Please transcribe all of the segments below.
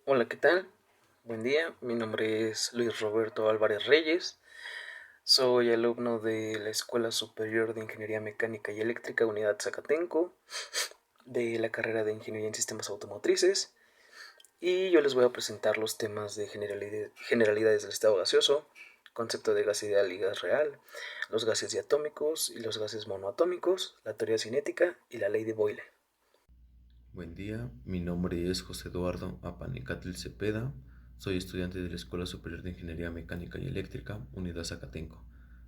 Hola, ¿qué tal? Buen día, mi nombre es Luis Roberto Álvarez Reyes, soy alumno de la Escuela Superior de Ingeniería Mecánica y Eléctrica, Unidad Zacatenco, de la carrera de Ingeniería en Sistemas Automotrices, y yo les voy a presentar los temas de generalidades del estado gaseoso, concepto de gas ideal y gas real, los gases diatómicos y los gases monoatómicos, la teoría cinética y la ley de Boyle. Buen día, mi nombre es José Eduardo Apanicatl Cepeda, soy estudiante de la Escuela Superior de Ingeniería Mecánica y Eléctrica, Unidad Zacatenco,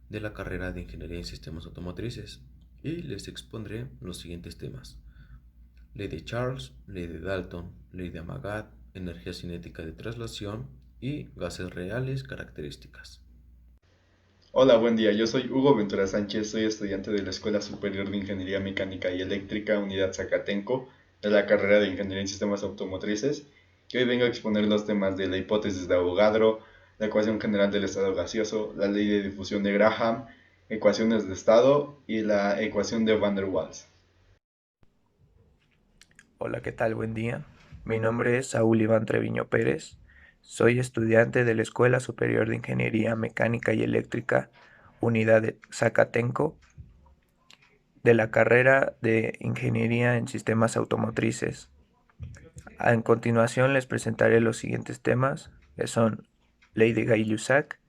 de la carrera de Ingeniería en Sistemas Automotrices, y les expondré los siguientes temas: ley de Charles, ley de Dalton, ley de Amagat, energía cinética de traslación y gases reales características. Hola, buen día. Yo soy Hugo Ventura Sánchez, soy estudiante de la Escuela Superior de Ingeniería Mecánica y Eléctrica, Unidad Zacatenco, de la carrera de Ingeniería en Sistemas Automotrices, y hoy vengo a exponer los temas de la hipótesis de Avogadro, la ecuación general del estado gaseoso, la ley de difusión de Graham, ecuaciones de estado y la ecuación de Van der Waals. Hola, ¿qué tal? Buen día. Mi nombre es Saúl Iván Treviño Pérez. Soy estudiante de la Escuela Superior de Ingeniería Mecánica y Eléctrica, Unidad de Zacatenco, de la carrera de Ingeniería en Sistemas Automotrices. En continuación les presentaré los siguientes temas, que son Ley de Gay-Lussac,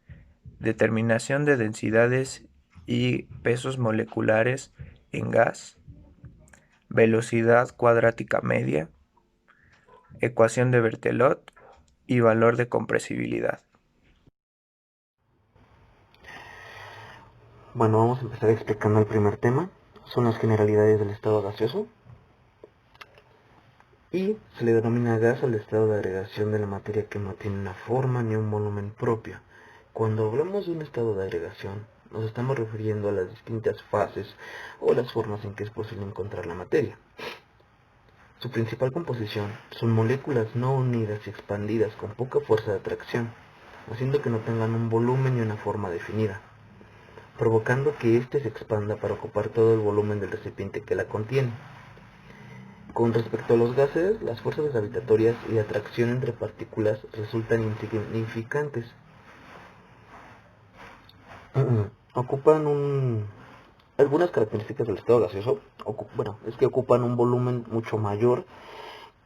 determinación de densidades y pesos moleculares en gas, velocidad cuadrática media, ecuación de Berthelot y valor de compresibilidad. Bueno, vamos a empezar explicando el primer tema. Son las generalidades del estado gaseoso y se le denomina gas al estado de agregación de la materia que no tiene una forma ni un volumen propio. Cuando hablamos de un estado de agregación, nos estamos refiriendo a las distintas fases o las formas en que es posible encontrar la materia. Su principal composición son moléculas no unidas y expandidas con poca fuerza de atracción, haciendo que no tengan un volumen ni una forma definida, provocando que éste se expanda para ocupar todo el volumen del recipiente que la contiene. Con respecto a los gases, las fuerzas gravitatorias y de atracción entre partículas resultan insignificantes. Ocupan algunas características del estado gaseoso, es que ocupan un volumen mucho mayor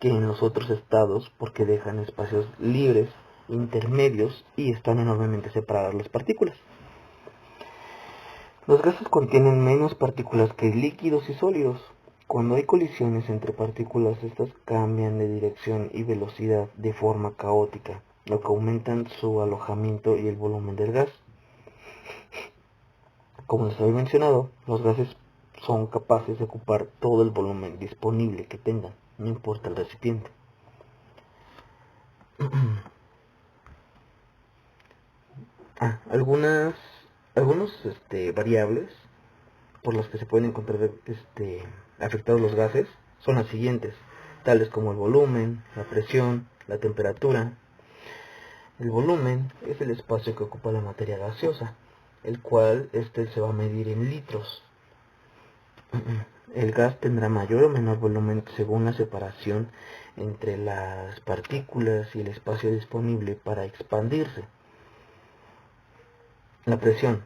que en los otros estados porque dejan espacios libres, intermedios y están enormemente separadas las partículas. Los gases contienen menos partículas que líquidos y sólidos. Cuando hay colisiones entre partículas, estas cambian de dirección y velocidad de forma caótica, lo que aumentan su alojamiento y el volumen del gas. Como les había mencionado, los gases son capaces de ocupar todo el volumen disponible que tengan, no importa el recipiente. Algunas variables por las que se pueden encontrar afectados los gases son las siguientes, tales como el volumen, la presión, la temperatura. El volumen es el espacio que ocupa la materia gaseosa, el cual se va a medir en litros. El gas tendrá mayor o menor volumen según la separación entre las partículas y el espacio disponible para expandirse. La presión.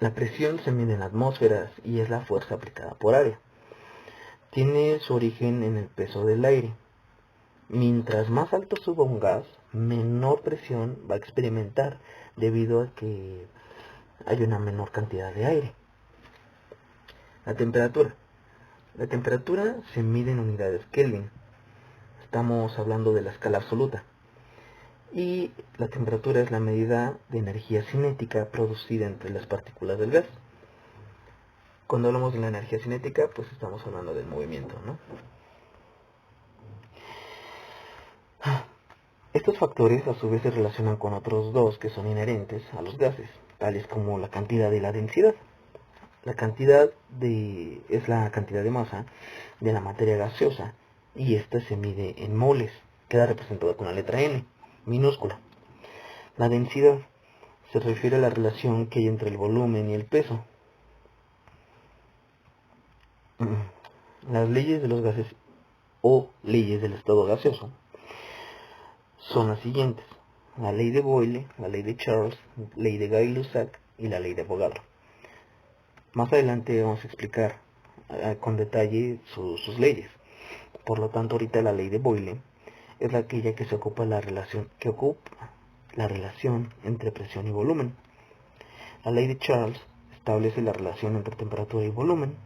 La presión se mide en atmósferas y es la fuerza aplicada por área. Tiene su origen en el peso del aire. Mientras más alto suba un gas, menor presión va a experimentar debido a que hay una menor cantidad de aire. La temperatura. La temperatura se mide en unidades Kelvin. Estamos hablando de la escala absoluta. Y la temperatura es la medida de energía cinética producida entre las partículas del gas. Cuando hablamos de la energía cinética, pues estamos hablando del movimiento, ¿no? Estos factores a su vez se relacionan con otros dos que son inherentes a los gases, tales como la cantidad y la densidad. La cantidad es la cantidad de masa de la materia gaseosa y esta se mide en moles, queda representada con la letra N, minúscula. La densidad se refiere a la relación que hay entre el volumen y el peso. Las leyes de los gases o leyes del estado gaseoso son las siguientes: la ley de Boyle, la ley de Charles, ley de Gay-Lussac y la ley de Avogadro. Más adelante vamos a explicar con detalle sus leyes. Por lo tanto, ahorita la ley de Boyle es aquella que ocupa la relación entre presión y volumen. La ley de Charles establece la relación entre temperatura y volumen.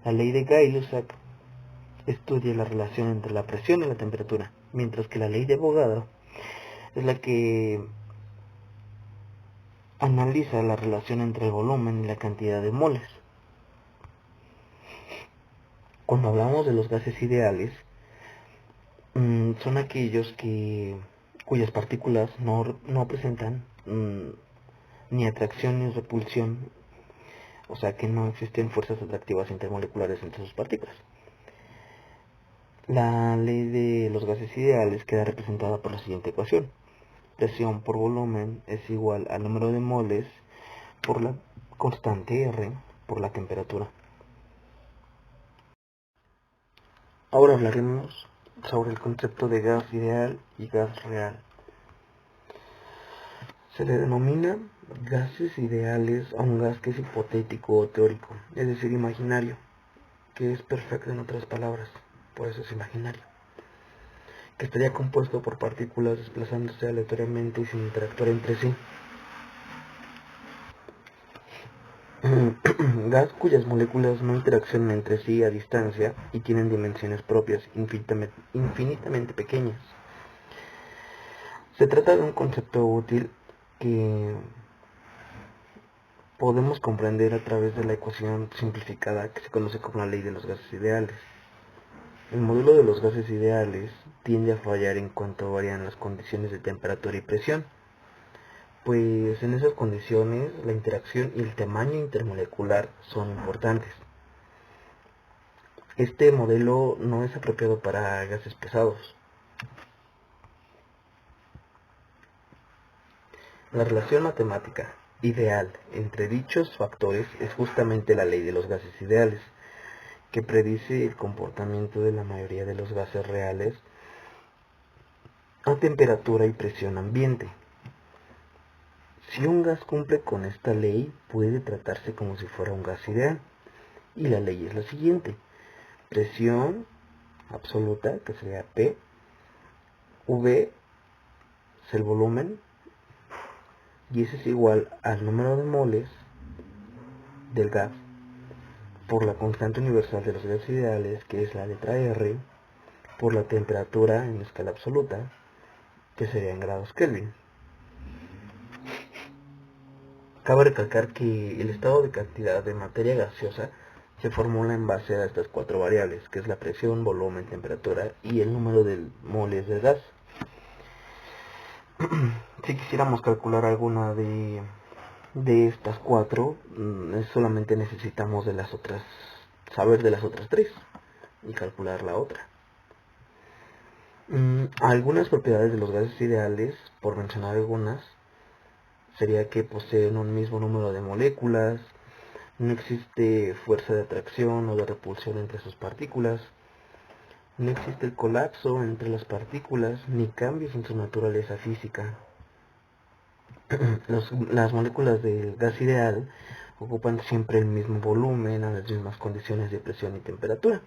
La ley de Gay-Lussac estudia la relación entre la presión y la temperatura, mientras que la ley de Avogadro es la que analiza la relación entre el volumen y la cantidad de moles. Cuando hablamos de los gases ideales, son aquellos cuyas partículas no presentan ni atracción ni repulsión, o sea que no existen fuerzas atractivas intermoleculares entre sus partículas. La ley de los gases ideales queda representada por la siguiente ecuación: presión por volumen es igual al número de moles por la constante R por la temperatura. Ahora hablaremos sobre el concepto de gas ideal y gas real. Se le denomina gases ideales a un gas que es hipotético o teórico, es decir, imaginario, que es perfecto en otras palabras, por eso es imaginario, que estaría compuesto por partículas desplazándose aleatoriamente y sin interactuar entre sí. Gas cuyas moléculas no interaccionan entre sí a distancia y tienen dimensiones propias infinitamente pequeñas. Se trata de un concepto útil que podemos comprender a través de la ecuación simplificada que se conoce como la ley de los gases ideales. El modelo de los gases ideales tiende a fallar en cuanto varían las condiciones de temperatura y presión, pues en esas condiciones la interacción y el tamaño intermolecular son importantes. Este modelo no es apropiado para gases pesados. La relación matemática ideal entre dichos factores es justamente la ley de los gases ideales, que predice el comportamiento de la mayoría de los gases reales a temperatura y presión ambiente. Si un gas cumple con esta ley, puede tratarse como si fuera un gas ideal. Y la ley es la siguiente: presión absoluta, que sería P, V es el volumen, y ese es igual al número de moles del gas por la constante universal de los gases ideales, que es la letra R, por la temperatura en escala absoluta, que sería en grados Kelvin. Cabe recalcar que el estado de cantidad de materia gaseosa se formula en base a estas cuatro variables, que es la presión, volumen, temperatura y el número de moles del gas. Si quisiéramos calcular alguna de estas cuatro, solamente necesitamos saber de las otras tres y calcular la otra. Algunas propiedades de los gases ideales, por mencionar algunas, sería que poseen un mismo número de moléculas, no existe fuerza de atracción o de repulsión entre sus partículas, no existe el colapso entre las partículas ni cambios en su naturaleza física. Las moléculas del gas ideal ocupan siempre el mismo volumen a las mismas condiciones de presión y temperatura.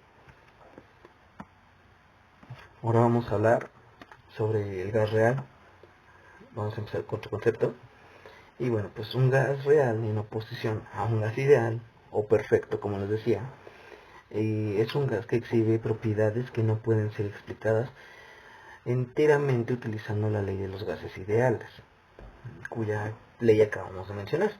Ahora vamos a hablar sobre el gas real. Vamos a empezar con otro concepto. Y bueno, pues un gas real en oposición a un gas ideal o perfecto, como les decía, es un gas que exhibe propiedades que no pueden ser explicadas enteramente utilizando la ley de los gases ideales, cuya ley acabamos de mencionar.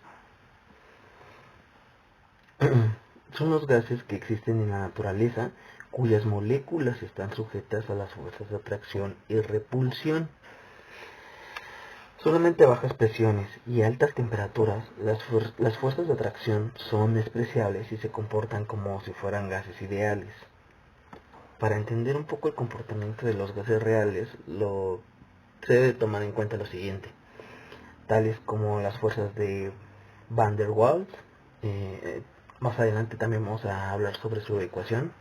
Son los gases que existen en la naturaleza, cuyas moléculas están sujetas a las fuerzas de atracción y repulsión. Solamente a bajas presiones y altas temperaturas, las fuerzas de atracción son despreciables y se comportan como si fueran gases ideales. Para entender un poco el comportamiento de los gases reales, se debe tomar en cuenta lo siguiente, tales como las fuerzas de Van der Waals. Más adelante también vamos a hablar sobre su ecuación,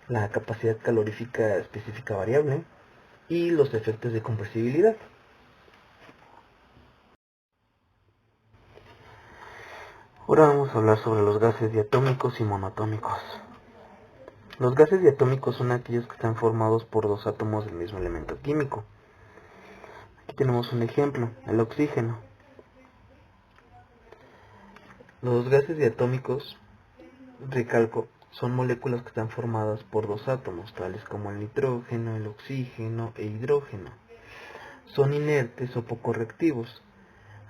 la capacidad calorífica específica variable, y los efectos de compresibilidad. Ahora vamos a hablar sobre los gases diatómicos y monoatómicos. Los gases diatómicos son aquellos que están formados por dos átomos del mismo elemento químico. Aquí tenemos un ejemplo, el oxígeno. Los gases diatómicos, recalco, son moléculas que están formadas por dos átomos, tales como el nitrógeno, el oxígeno e hidrógeno. Son inertes o poco reactivos.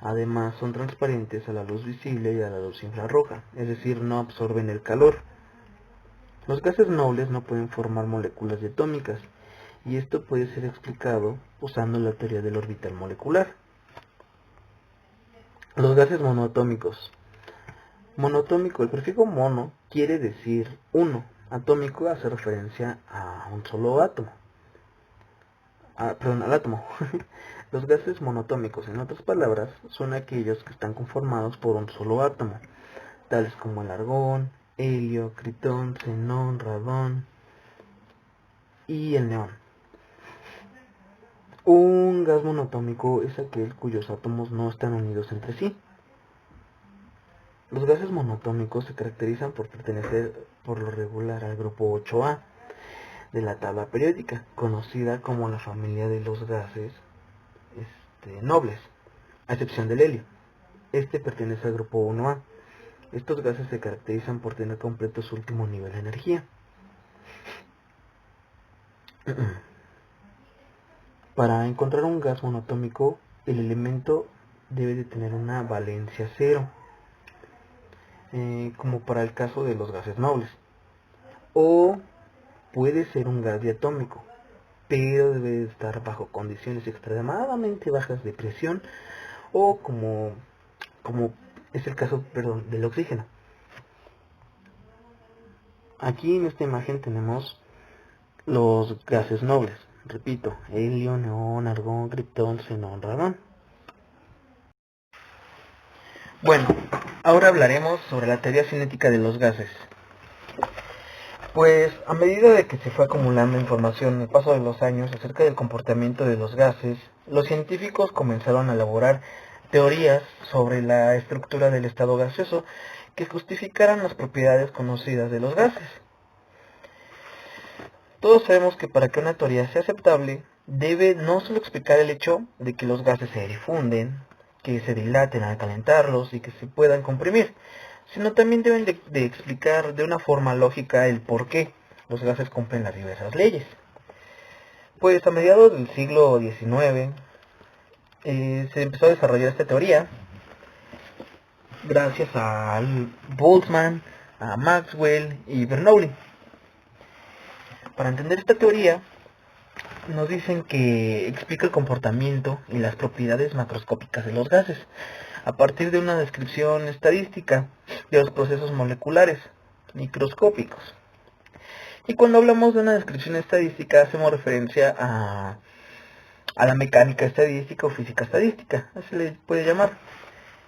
Además, son transparentes a la luz visible y a la luz infrarroja, es decir, no absorben el calor. Los gases nobles no pueden formar moléculas diatómicas, y esto puede ser explicado usando la teoría del orbital molecular. Los gases monoatómicos. Monoatómico, el prefijo mono quiere decir uno. Atómico hace referencia a un solo átomo. Al átomo. Los gases monoatómicos, en otras palabras, son aquellos que están conformados por un solo átomo, tales como el argón, helio, critón, xenón, radón y el neón. Un gas monoatómico es aquel cuyos átomos no están unidos entre sí. Los gases monoatómicos se caracterizan por pertenecer por lo regular al grupo 8A de la tabla periódica, conocida como la familia de los gases nobles, a excepción del helio. Este pertenece al grupo 1A. Estos gases se caracterizan por tener completo su último nivel de energía. Para encontrar un gas monoatómico, el elemento debe de tener una valencia cero, como para el caso de los gases nobles. O puede ser un gas diatómico, pero debe de estar bajo condiciones extremadamente bajas de presión, o como es el caso, del oxígeno. Aquí en esta imagen tenemos los gases nobles. Repito, helio, neón, argón, criptón, xenón, radón. Bueno, ahora hablaremos sobre la teoría cinética de los gases. Pues a medida de que se fue acumulando información en el paso de los años acerca del comportamiento de los gases, los científicos comenzaron a elaborar teorías sobre la estructura del estado gaseoso que justificaran las propiedades conocidas de los gases. Todos sabemos que para que una teoría sea aceptable, debe no solo explicar el hecho de que los gases se difunden, que se dilaten al calentarlos y que se puedan comprimir, sino también deben de explicar de una forma lógica el por qué los gases cumplen las diversas leyes. Pues a mediados del siglo XIX se empezó a desarrollar esta teoría gracias a Boltzmann, a Maxwell y Bernoulli. Para entender esta teoría, nos dicen que explica el comportamiento y las propiedades macroscópicas de los gases, a partir de una descripción estadística de los procesos moleculares microscópicos. Y cuando hablamos de una descripción estadística, hacemos referencia a la mecánica estadística o física estadística, así se le puede llamar.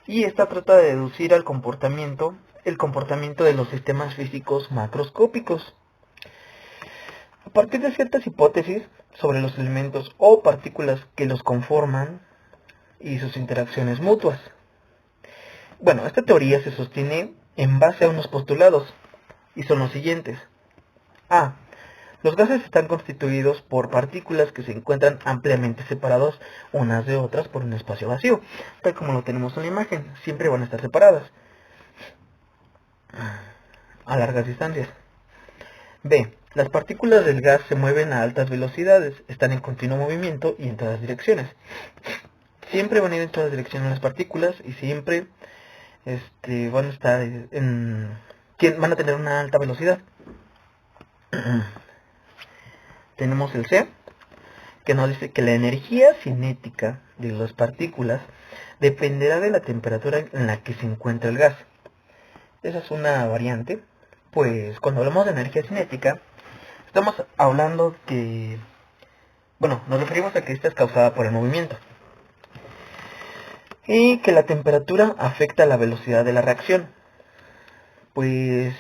Y esta trata de deducir el comportamiento de los sistemas físicos macroscópicos, a partir de ciertas hipótesis sobre los elementos o partículas que los conforman y sus interacciones mutuas. Bueno, esta teoría se sostiene en base a unos postulados, y son los siguientes. A. Los gases están constituidos por partículas que se encuentran ampliamente separados unas de otras por un espacio vacío, tal como lo tenemos en la imagen, siempre van a estar separadas a largas distancias. B. Las partículas del gas se mueven a altas velocidades, están en continuo movimiento y en todas direcciones. Siempre van a ir en todas direcciones las partículas y siempre van a estar van a tener una alta velocidad. Tenemos el C, que nos dice que la energía cinética de las partículas dependerá de la temperatura en la que se encuentra el gas. Esa es una variante, pues cuando hablamos de energía cinética, estamos hablando que, nos referimos a que esta es causada por el movimiento, y que la temperatura afecta la velocidad de la reacción, pues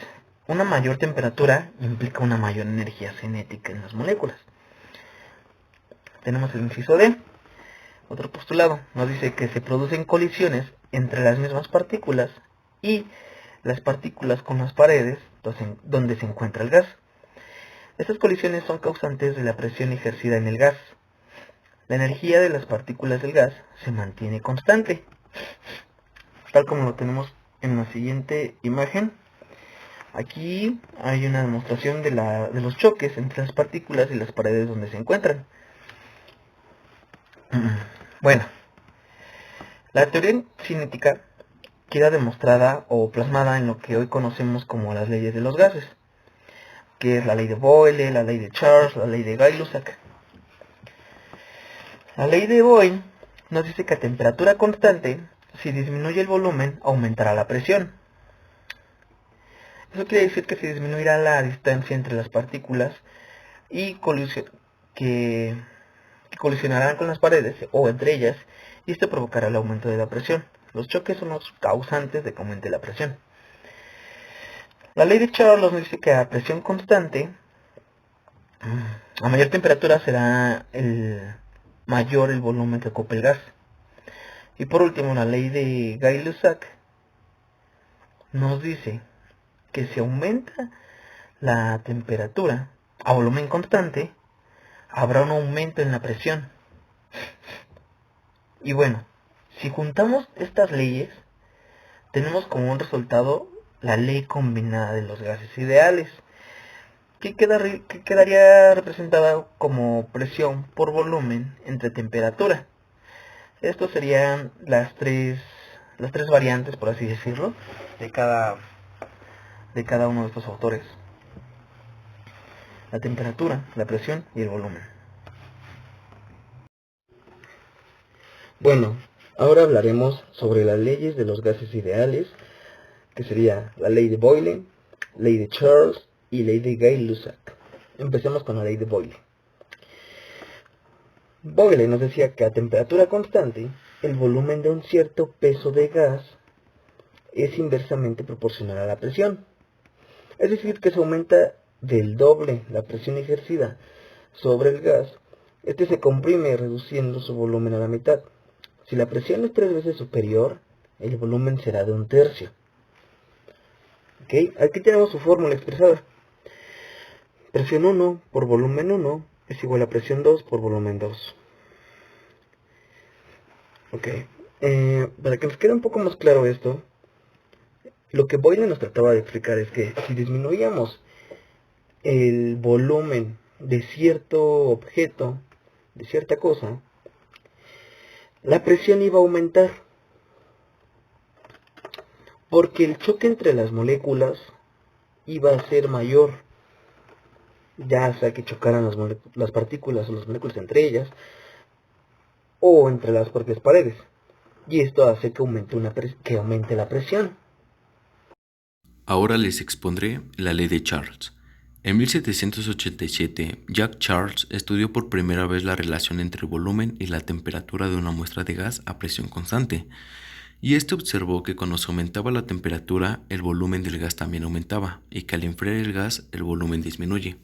una mayor temperatura implica una mayor energía cinética en las moléculas. tenemos el inciso D. Otro postulado nos dice que se producen colisiones entre las mismas partículas y las partículas con las paredes donde se encuentra el gas. Estas colisiones son causantes de la presión ejercida en el gas. La energía de las partículas del gas se mantiene constante, tal como lo tenemos en la siguiente imagen. Aquí hay una demostración de los choques entre las partículas y las paredes donde se encuentran. Bueno, la teoría cinética queda demostrada o plasmada en lo que hoy conocemos como las leyes de los gases, que es la ley de Boyle, la ley de Charles, la ley de Gay-Lussac. La ley de Boyle nos dice que a temperatura constante, si disminuye el volumen, aumentará la presión. Eso quiere decir que se disminuirá la distancia entre las partículas y que colisionarán con las paredes o entre ellas, y esto provocará el aumento de la presión. Los choques son los causantes de que aumente la presión. La ley de Charles nos dice que a presión constante, a mayor temperatura será mayor el volumen que ocupa el gas. Y por último, la ley de Gay-Lussac nos dice que si aumenta la temperatura a volumen constante, habrá un aumento en la presión. Y bueno, si juntamos estas leyes, tenemos como un resultado la ley combinada de los gases ideales, que quedaría representada como presión por volumen entre temperatura. Estos serían las tres variantes, por así decirlo, de cada uno de estos autores: la temperatura, la presión y el volumen. Bueno, ahora hablaremos sobre las leyes de los gases ideales, que sería la ley de Boyle, ley de Charles y ley de Gay-Lussac. Empecemos con la ley de Boyle. Boyle nos decía que a temperatura constante, el volumen de un cierto peso de gas es inversamente proporcional a la presión. Es decir, que se aumenta del doble la presión ejercida sobre el gas, este se comprime reduciendo su volumen a la mitad. Si la presión es 3 veces superior, el volumen será de 1/3. ¿Okay? Aquí tenemos su fórmula expresada. Presión 1 por volumen 1 es igual a presión 2 por volumen 2. Okay. Para que nos quede un poco más claro esto, lo que Boyle nos trataba de explicar es que si disminuíamos el volumen de cierto objeto, de cierta cosa, la presión iba a aumentar, porque el choque entre las moléculas iba a ser mayor, ya sea que chocaran las partículas o las moléculas entre ellas, o entre las propias paredes, y esto hace que aumente la presión. Ahora les expondré la ley de Charles. En 1787, Jacques Charles estudió por primera vez la relación entre el volumen y la temperatura de una muestra de gas a presión constante, y este observó que cuando se aumentaba la temperatura, el volumen del gas también aumentaba, y que al enfriar el gas, el volumen disminuye.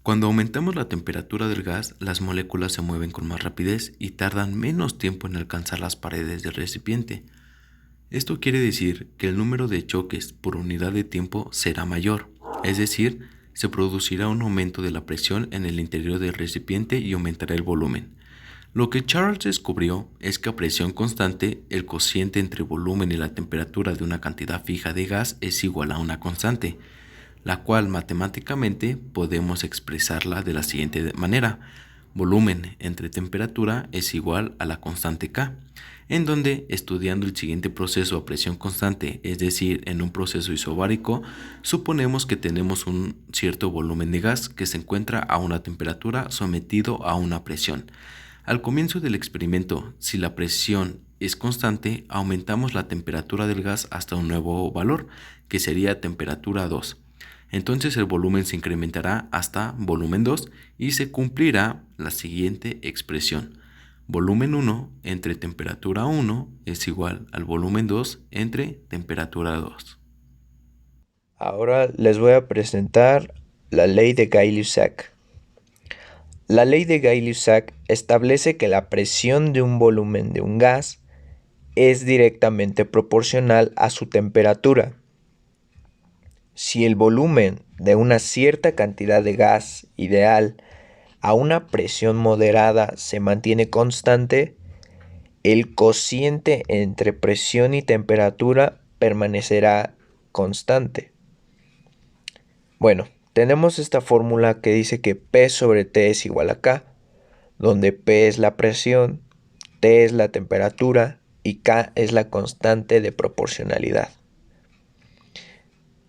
Cuando aumentamos la temperatura del gas, las moléculas se mueven con más rapidez y tardan menos tiempo en alcanzar las paredes del recipiente. Esto quiere decir que el número de choques por unidad de tiempo será mayor, es decir, se producirá un aumento de la presión en el interior del recipiente y aumentará el volumen. Lo que Charles descubrió es que a presión constante, el cociente entre volumen y la temperatura de una cantidad fija de gas es igual a una constante, la cual matemáticamente podemos expresarla de la siguiente manera: volumen entre temperatura es igual a la constante K, en donde, estudiando el siguiente proceso a presión constante, es decir, en un proceso isobárico, suponemos que tenemos un cierto volumen de gas que se encuentra a una temperatura sometido a una presión. Al comienzo del experimento, si la presión es constante, aumentamos la temperatura del gas hasta un nuevo valor, que sería temperatura 2. Entonces el volumen se incrementará hasta volumen 2 y se cumplirá la siguiente expresión: volumen 1 entre temperatura 1 es igual al volumen 2 entre temperatura 2. Ahora les voy a presentar la ley de Gay-Lussac. La ley de Gay-Lussac establece que la presión de un volumen de un gas es directamente proporcional a su temperatura. Si el volumen de una cierta cantidad de gas ideal a una presión moderada se mantiene constante, el cociente entre presión y temperatura permanecerá constante. Bueno, tenemos esta fórmula que dice que P sobre T es igual a K, donde P es la presión, T es la temperatura y K es la constante de proporcionalidad.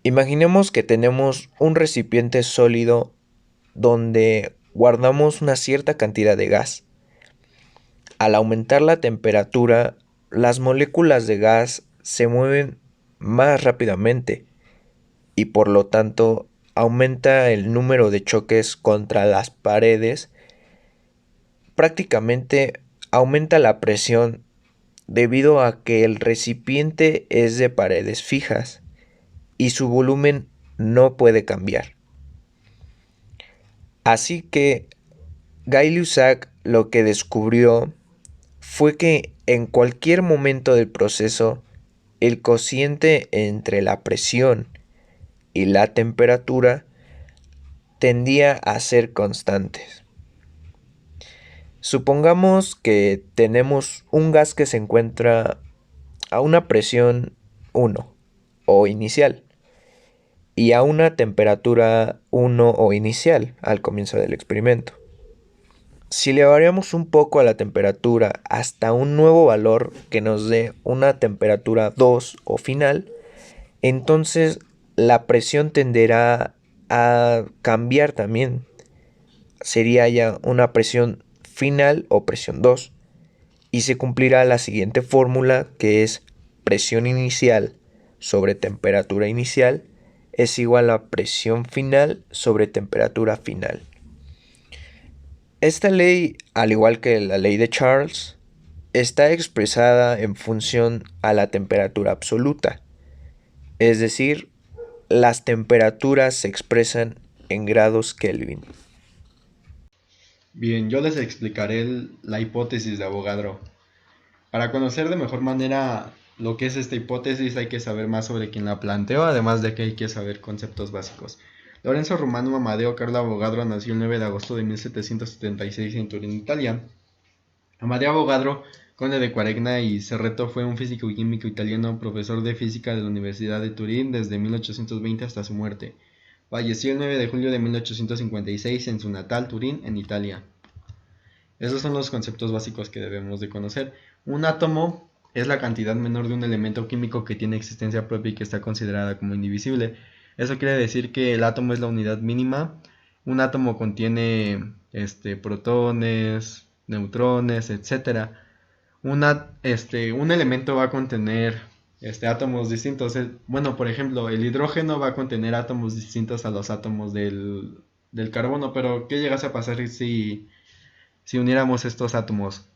Imaginemos que tenemos un recipiente sólido donde guardamos una cierta cantidad de gas. Al aumentar la temperatura, las moléculas de gas se mueven más rápidamente y por lo tanto aumenta el número de choques contra las paredes. Prácticamente aumenta la presión debido a que el recipiente es de paredes fijas y su volumen no puede cambiar. Así que Gay-Lussac lo que descubrió fue que en cualquier momento del proceso el cociente entre la presión y la temperatura tendía a ser constantes. Supongamos que tenemos un gas que se encuentra a una presión 1 o inicial y a una temperatura 1 o inicial al comienzo del experimento. Si le variamos un poco a la temperatura hasta un nuevo valor que nos dé una temperatura 2 o final, entonces la presión tenderá a cambiar también. Sería ya una presión final o presión 2 y se cumplirá la siguiente fórmula, que es presión inicial sobre temperatura inicial es igual a presión final sobre temperatura final. Esta ley, al igual que la ley de Charles, está expresada en función a la temperatura absoluta, es decir, las temperaturas se expresan en grados Kelvin. Bien, yo les explicaré la hipótesis de Avogadro. Para conocer de mejor manera lo que es esta hipótesis hay que saber más sobre quién la planteó, además de que hay que saber conceptos básicos. Lorenzo Romano Amadeo Carlo Avogadro nació el 9 de agosto de 1776 en Turín, Italia. Amadeo Avogadro, conde de Quaregna y Cerreto, fue un físico y químico italiano, profesor de física de la Universidad de Turín desde 1820 hasta su muerte. Falleció el 9 de julio de 1856 en su natal Turín, en Italia. Esos son los conceptos básicos que debemos de conocer. Un átomo es la cantidad menor de un elemento químico que tiene existencia propia y que está considerada como indivisible. Eso quiere decir que el átomo es la unidad mínima. Un átomo contiene protones, neutrones, etc. Un elemento va a contener átomos distintos. Bueno, por ejemplo, el hidrógeno va a contener átomos distintos a los átomos del carbono, pero ¿qué llegase a pasar si uniéramos estos átomos?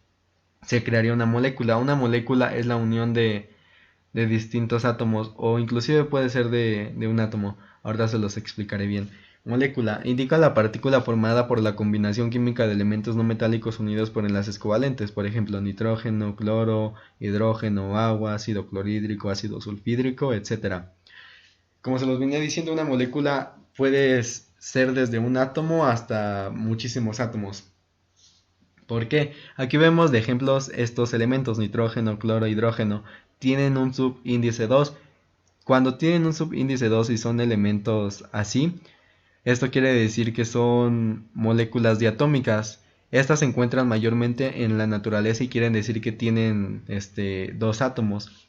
Se crearía una molécula. Una molécula es la unión de distintos átomos, o inclusive puede ser de un átomo. Ahora se los explicaré bien. Molécula indica la partícula formada por la combinación química de elementos no metálicos unidos por enlaces covalentes, por ejemplo nitrógeno, cloro, hidrógeno, agua, ácido clorhídrico, ácido sulfídrico, etc. Como se los venía diciendo, una molécula puede ser desde un átomo hasta muchísimos átomos. ¿Por qué? Aquí vemos de ejemplos estos elementos, nitrógeno, cloro, hidrógeno, tienen un subíndice 2. Cuando tienen un subíndice 2 y son elementos así, esto quiere decir que son moléculas diatómicas. Estas se encuentran mayormente en la naturaleza y quieren decir que tienen dos átomos.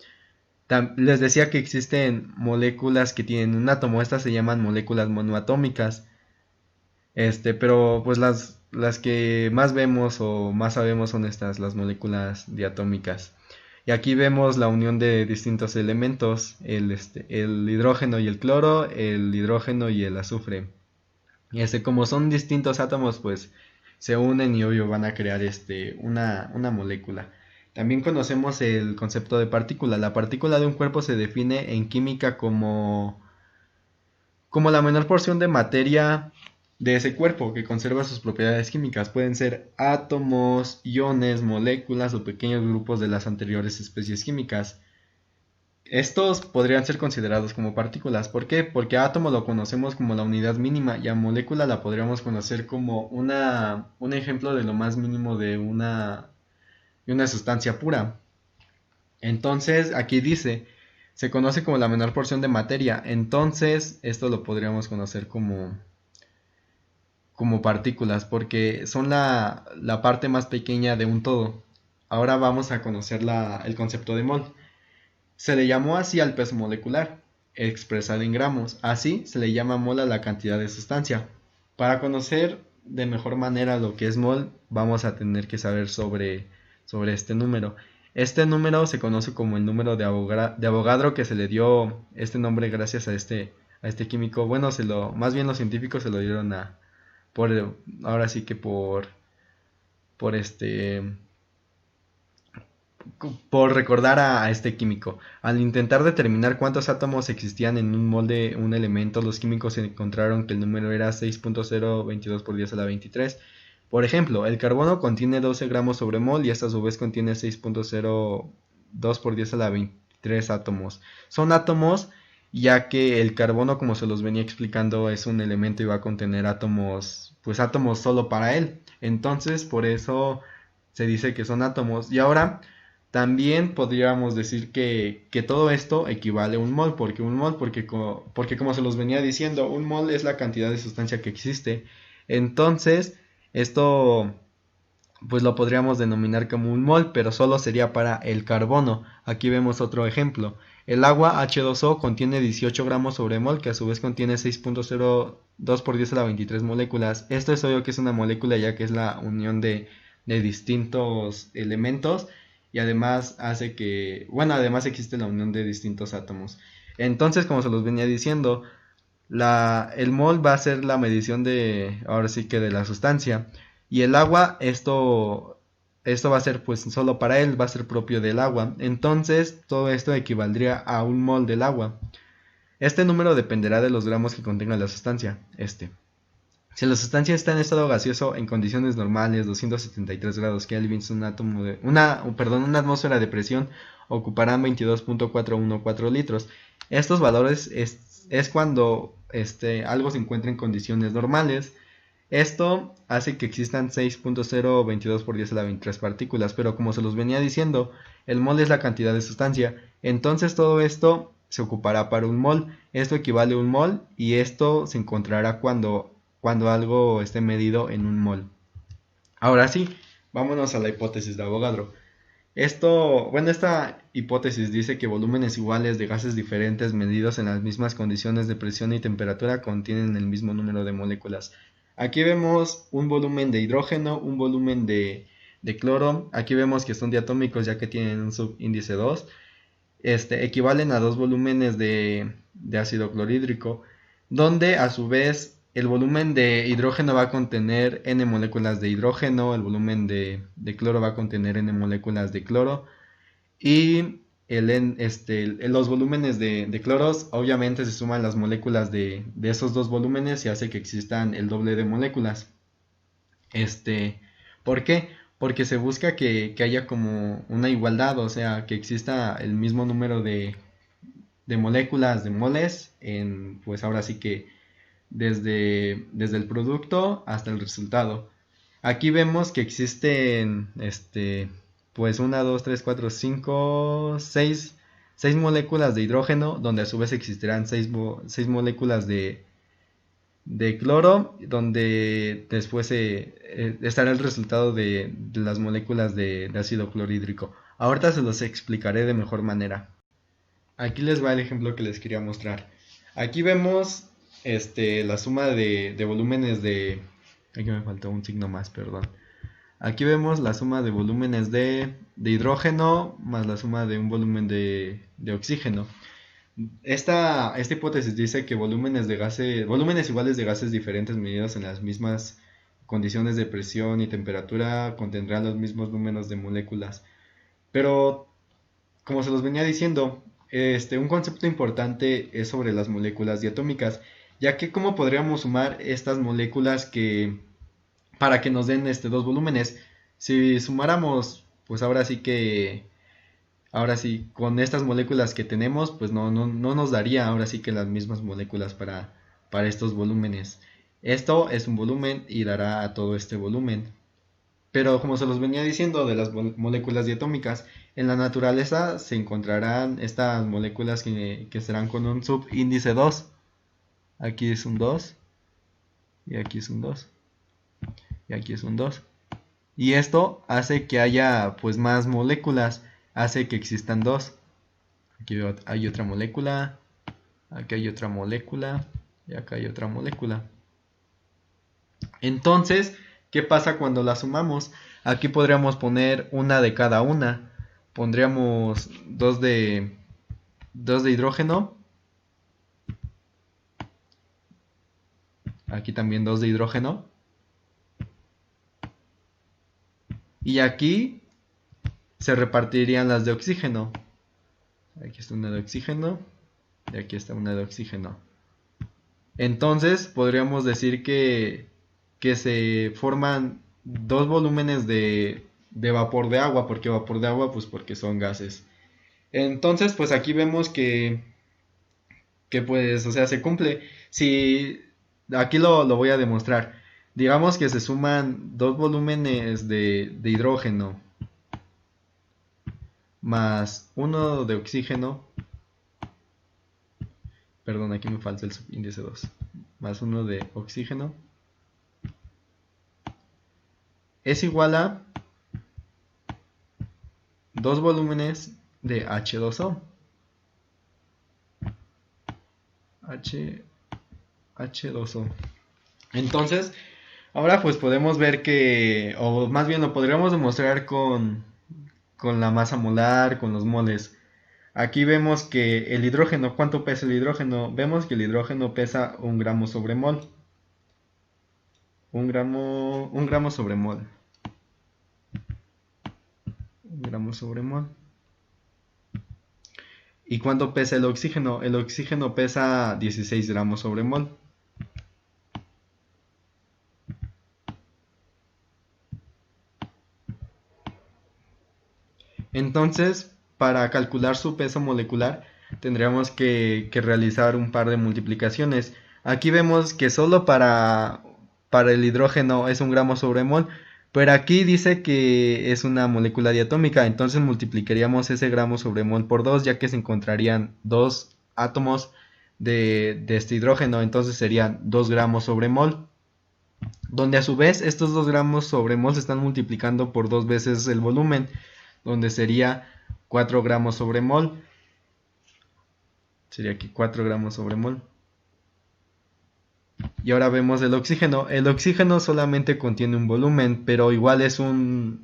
Les decía que existen moléculas que tienen un átomo, estas se llaman moléculas monoatómicas. Pero pues las que más vemos o más sabemos son estas, las moléculas diatómicas. Y aquí vemos la unión de distintos elementos, el hidrógeno y el cloro, el hidrógeno y el azufre. Y como son distintos átomos, pues se unen y obvio van a crear una molécula. También conocemos el concepto de partícula. La partícula de un cuerpo se define en química como la menor porción de materia de ese cuerpo que conserva sus propiedades químicas. Pueden ser átomos, iones, moléculas o pequeños grupos de las anteriores especies químicas. Estos podrían ser considerados como partículas. ¿Por qué? Porque a átomo lo conocemos como la unidad mínima y a molécula la podríamos conocer como un ejemplo de lo más mínimo de una sustancia pura. Entonces, aquí dice, se conoce como la menor porción de materia. Entonces, esto lo podríamos conocer como partículas, porque son la parte más pequeña de un todo. Ahora vamos a conocer el concepto de mol. Se le llamó así al peso molecular, expresado en gramos. Así se le llama mol a la cantidad de sustancia. Para conocer de mejor manera lo que es mol, vamos a tener que saber sobre este número. Este número se conoce como el número de Avogadro, que se le dio este nombre gracias a este químico. Bueno, más bien los científicos se lo dieron ahora sí que por por recordar a este químico. Al intentar determinar cuántos átomos existían en un mol de un elemento, los químicos encontraron que el número era 6.022 por 10 a la 23. Por ejemplo, el carbono contiene 12 gramos sobre mol y esta a su vez contiene 6.02 por 10 a la 23 átomos. Son átomos ya que el carbono, como se los venía explicando, es un elemento y va a contener átomos, pues átomos solo para él. Entonces, por eso se dice que son átomos. Y ahora también podríamos decir que todo esto equivale a un mol, porque como se los venía diciendo, un mol es la cantidad de sustancia que existe. Entonces, esto pues lo podríamos denominar como un mol, pero solo sería para el carbono. Aquí vemos otro ejemplo. El agua H2O contiene 18 gramos sobre mol, que a su vez contiene 6.02 por 10 a la 23 moléculas. Esto es obvio que es una molécula, ya que es la unión de distintos elementos y además además existe la unión de distintos átomos. Entonces, como se los venía diciendo, el mol va a ser la medición ahora sí que de la sustancia. Y el agua, esto va a ser pues solo para él, va a ser propio del agua. Entonces, todo esto equivaldría a un mol del agua. Este número dependerá de los gramos que contenga la sustancia. Si la sustancia está en estado gaseoso en condiciones normales, 273 grados Kelvin, una atmósfera de presión ocuparán 22.414 litros. Estos valores es cuando algo se encuentra en condiciones normales. Esto hace que existan 6.022 por 10 a la 23 partículas, pero como se los venía diciendo, el mol es la cantidad de sustancia. Entonces todo esto se ocupará para un mol. Esto equivale a un mol y esto se encontrará cuando algo esté medido en un mol. Ahora sí, vámonos a la hipótesis de Avogadro. Esta hipótesis dice que volúmenes iguales de gases diferentes medidos en las mismas condiciones de presión y temperatura contienen el mismo número de moléculas. Aquí vemos un volumen de hidrógeno, un volumen de cloro. Aquí vemos que son diatómicos ya que tienen un subíndice 2. Equivalen a dos volúmenes de ácido clorhídrico, donde a su vez el volumen de hidrógeno va a contener n moléculas de hidrógeno, el volumen de cloro va a contener n moléculas de cloro y los volúmenes de cloros obviamente se suman las moléculas de esos dos volúmenes y hace que existan el doble de moléculas. ¿Por qué? Porque se busca que haya como una igualdad, o sea, que exista el mismo número de moléculas, de moles, pues ahora sí que desde el producto hasta el resultado. Aquí vemos que existen pues 1, 2, 3, 4, 5, 6 moléculas de hidrógeno, donde a su vez existirán 6 moléculas de cloro, donde después estará el resultado de las moléculas de ácido clorhídrico. Ahorita se los explicaré de mejor manera. Aquí les va el ejemplo que les quería mostrar. Aquí vemos la suma de volúmenes de... Aquí me faltó un signo más, perdón. Aquí vemos la suma de volúmenes de hidrógeno más la suma de un volumen de oxígeno. Esta hipótesis dice que volúmenes iguales de gases diferentes medidos en las mismas condiciones de presión y temperatura contendrán los mismos números de moléculas. Pero, como se los venía diciendo, un concepto importante es sobre las moléculas diatómicas, ya que cómo podríamos sumar estas moléculas que para que nos den dos volúmenes. Si sumáramos, pues ahora sí, con estas moléculas que tenemos, pues no nos daría ahora sí que las mismas moléculas para estos volúmenes. Esto es un volumen y dará a todo este volumen. Pero como se los venía diciendo de las moléculas diatómicas, en la naturaleza se encontrarán estas moléculas que serán con un subíndice 2. Aquí es un 2, y aquí es un 2, y aquí es un 2. Y esto hace que haya pues más moléculas, hace que existan dos. Aquí hay otra molécula, aquí hay otra molécula, y acá hay otra molécula. Entonces, ¿qué pasa cuando las sumamos? Aquí podríamos poner una de cada una. Pondríamos dos de hidrógeno. Aquí también dos de hidrógeno. Y aquí se repartirían las de oxígeno. Aquí está una de oxígeno y aquí está una de oxígeno. Entonces podríamos decir que se forman dos volúmenes de vapor de agua. ¿Por qué vapor de agua? Pues porque son gases. Entonces pues aquí vemos que pues, o sea, se cumple. Si aquí lo voy a demostrar. Digamos que se suman dos volúmenes de hidrógeno más uno de oxígeno. Perdón, aquí me falta el subíndice 2. Más uno de oxígeno. Es igual a dos volúmenes de H2O. H2O. Entonces, ahora pues podemos ver que, o más bien lo podríamos demostrar con la masa molar, con los moles. Aquí vemos que el hidrógeno, ¿cuánto pesa el hidrógeno? Vemos que el hidrógeno pesa 1 gramo sobre mol. 1 gramo sobre mol. 1 gramo sobre mol. ¿Y cuánto pesa el oxígeno? El oxígeno pesa 16 gramos sobre mol. Entonces, para calcular su peso molecular, tendríamos que realizar un par de multiplicaciones. Aquí vemos que solo para el hidrógeno es 1 gramo sobre mol, pero aquí dice que es una molécula diatómica, entonces multiplicaríamos ese gramo sobre mol por 2, ya que se encontrarían dos átomos de este hidrógeno, entonces serían 2 gramos sobre mol, donde a su vez estos 2 gramos sobre mol se están multiplicando por 2 veces el volumen, donde sería 4 gramos sobre mol. Sería aquí 4 gramos sobre mol. Y ahora vemos el oxígeno. El oxígeno solamente contiene un volumen, pero igual es una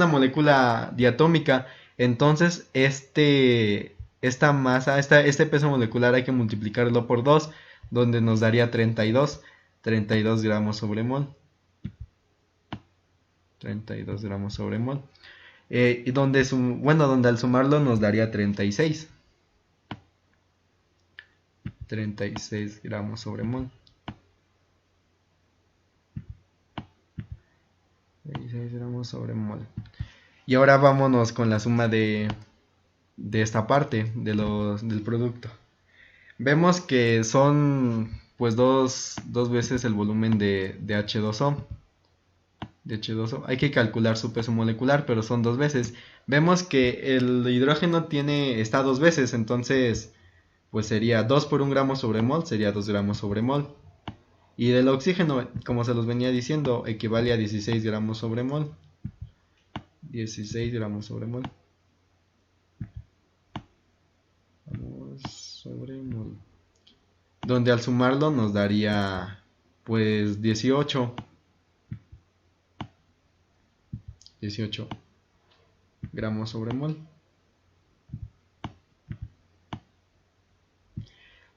molécula diatómica. Entonces, esta masa, este peso molecular hay que multiplicarlo por 2, donde nos daría 32 gramos sobre mol. 32 gramos sobre mol. Y donde al sumarlo nos daría 36 gramos sobre mol. 36 gramos sobre mol. Y ahora vámonos con la suma de esta parte del producto. Vemos que son pues dos veces el volumen de H2O. Hay que calcular su peso molecular, pero son 2 veces. Vemos que el hidrógeno está 2 veces, entonces pues sería 2 por 1 gramo sobre mol, sería 2 gramos sobre mol. Y del oxígeno, como se los venía diciendo, equivale a 16 gramos sobre mol. 16 gramos sobre mol. Sobre mol. Donde al sumarlo nos daría pues 18 gramos sobre mol.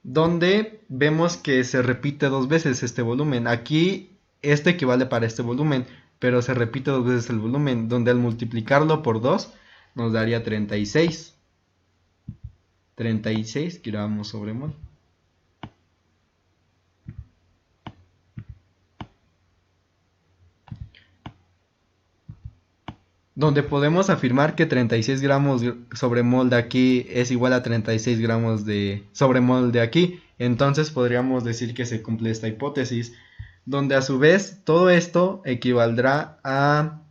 Donde vemos que se repite 2 veces este volumen. Aquí este equivale para este volumen, pero se repite 2 veces el volumen, donde al multiplicarlo por 2 nos daría 36 gramos sobre mol. donde podemos afirmar que 36 gramos sobre mol de aquí es igual a 36 gramos de sobre mol de aquí. Entonces podríamos decir que se cumple esta hipótesis, donde a su vez todo esto equivaldrá a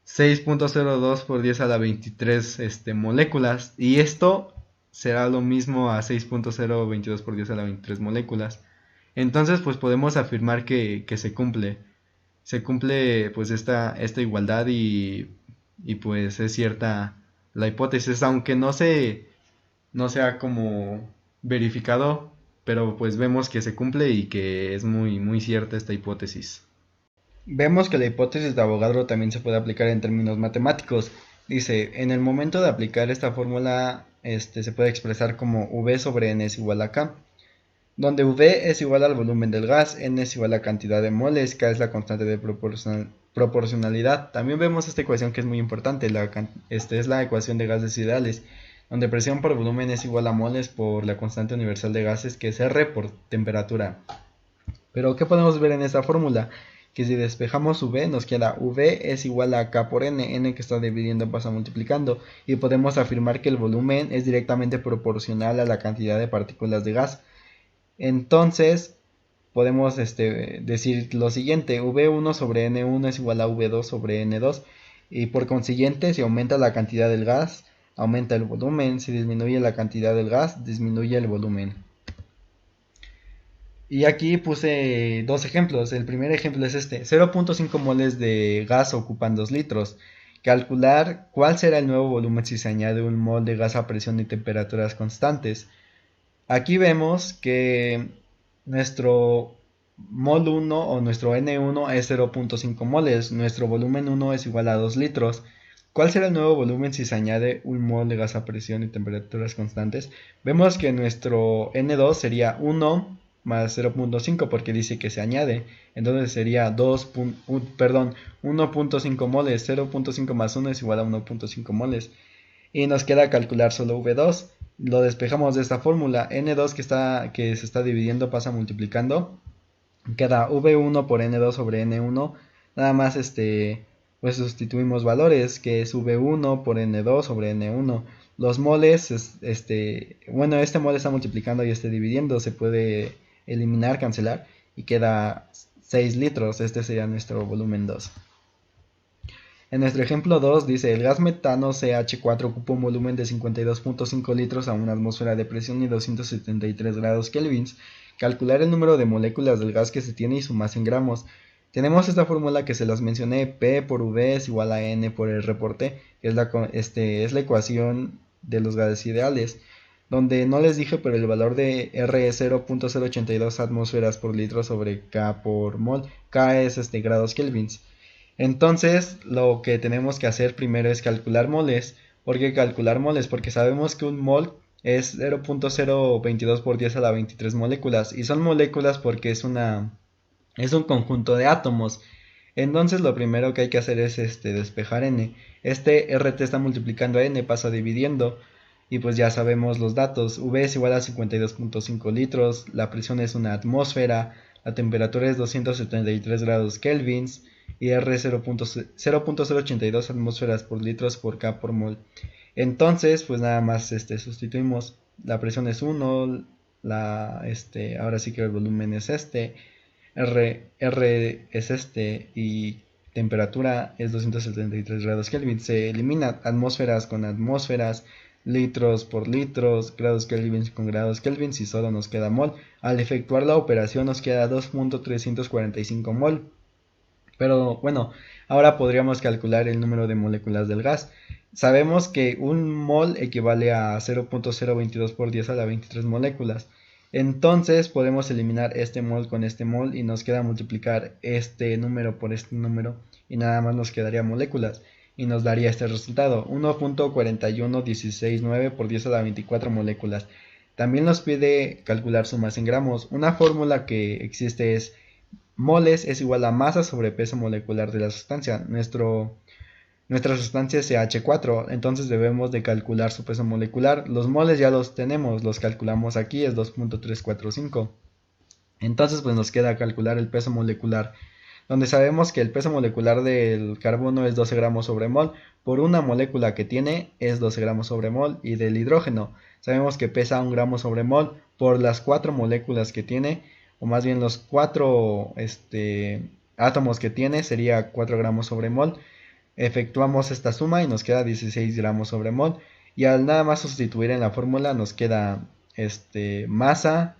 6.02 por 10 a la 23 moléculas, y esto será lo mismo a 6.022 por 10 a la 23 moléculas. Entonces pues podemos afirmar que se cumple pues esta igualdad, y pues es cierta la hipótesis, aunque no se ha como verificado, pero pues vemos que se cumple y que es muy cierta esta hipótesis. Vemos que la hipótesis de Avogadro también se puede aplicar en términos matemáticos. Dice, en el momento de aplicar esta fórmula, se puede expresar como V sobre N es igual a K, donde V es igual al volumen del gas, N es igual a la cantidad de moles, K es la constante de proporcionalidad. También vemos esta ecuación que es muy importante, es la ecuación de gases ideales, donde presión por volumen es igual a moles por la constante universal de gases, que es R por temperatura. Pero ¿qué podemos ver en esta fórmula? Que si despejamos V nos queda V es igual a K por N, N que está dividiendo pasa multiplicando, y podemos afirmar que el volumen es directamente proporcional a la cantidad de partículas de gas. Entonces podemos decir lo siguiente, V1 sobre N1 es igual a V2 sobre N2, y por consiguiente si aumenta la cantidad del gas, aumenta el volumen, si disminuye la cantidad del gas, disminuye el volumen. Y aquí puse dos ejemplos. El primer ejemplo es 0.5 moles de gas ocupan 2 litros. Calcular cuál será el nuevo volumen si se añade un mol de gas a presión y temperaturas constantes. Aquí vemos que nuestro mol 1 o nuestro N1 es 0.5 moles. Nuestro volumen 1 es igual a 2 litros. ¿Cuál será el nuevo volumen si se añade un mol de gas a presión y temperaturas constantes? Vemos que nuestro N2 sería 1 más 0.5 porque dice que se añade, entonces sería 1.5 moles, 0.5 más 1 es igual a 1.5 moles, y nos queda calcular solo V2, lo despejamos de esta fórmula, N2 que se está dividiendo pasa multiplicando, queda V1 por N2 sobre N1, nada más pues sustituimos valores, que es V1 por N2 sobre N1, los moles, bueno, este mol está multiplicando y dividiendo, se puede eliminar, cancelar, y queda 6 litros, este sería nuestro volumen 2. En nuestro ejemplo 2 dice, el gas metano CH4 ocupa un volumen de 52.5 litros a una atmósfera de presión y 273 grados kelvins. Calcular el número de moléculas del gas que se tiene y su masa en gramos. Tenemos esta fórmula que se las mencioné, P por V es igual a N por R por T, que es la ecuación de los gases ideales, donde no les dije, pero el valor de R es 0.082 atmósferas por litro sobre K por mol. K es grados kelvins. Entonces lo que tenemos que hacer primero es calcular moles. ¿Por qué calcular moles? Porque sabemos que un mol es 0.022 por 10 a la 23 moléculas. Y son moléculas porque es un conjunto de átomos. Entonces lo primero que hay que hacer es despejar N. RT está multiplicando a N, pasa dividiendo. Y pues ya sabemos los datos. V es igual a 52.5 litros, la presión es una atmósfera, la temperatura es 273 grados kelvins y R es 0.082 atmósferas por litros por K por mol. Entonces pues nada más sustituimos, la presión es 1, ahora sí que el volumen es R es y temperatura es 273 grados kelvin. Se elimina atmósferas con atmósferas, litros por litros, grados kelvin con grados kelvin, y solo nos queda mol. Al efectuar la operación nos queda 2.345 mol. Pero bueno, ahora podríamos calcular el número de moléculas del gas. Sabemos que un mol equivale a 0.022 por 10 a la 23 moléculas. Entonces podemos eliminar este mol con este mol y nos queda multiplicar este número por este número y nada más nos quedaría moléculas. Y nos daría este resultado, 1.41169 por 10 a la 24 moléculas. También nos pide calcular su masa en gramos. Una fórmula que existe es moles es igual a masa sobre peso molecular de la sustancia. Nuestra sustancia es CH4, entonces debemos de calcular su peso molecular. Los moles ya los tenemos, los calculamos aquí, es 2.345. Entonces pues nos queda calcular el peso molecular donde sabemos que el peso molecular del carbono es 12 gramos sobre mol, por una molécula que tiene es 12 gramos sobre mol, y del hidrógeno sabemos que pesa 1 gramo sobre mol, por las 4 moléculas que tiene, o más bien los 4 átomos que tiene, sería 4 gramos sobre mol. Efectuamos esta suma y nos queda 16 gramos sobre mol, y al nada más sustituir en la fórmula nos queda masa,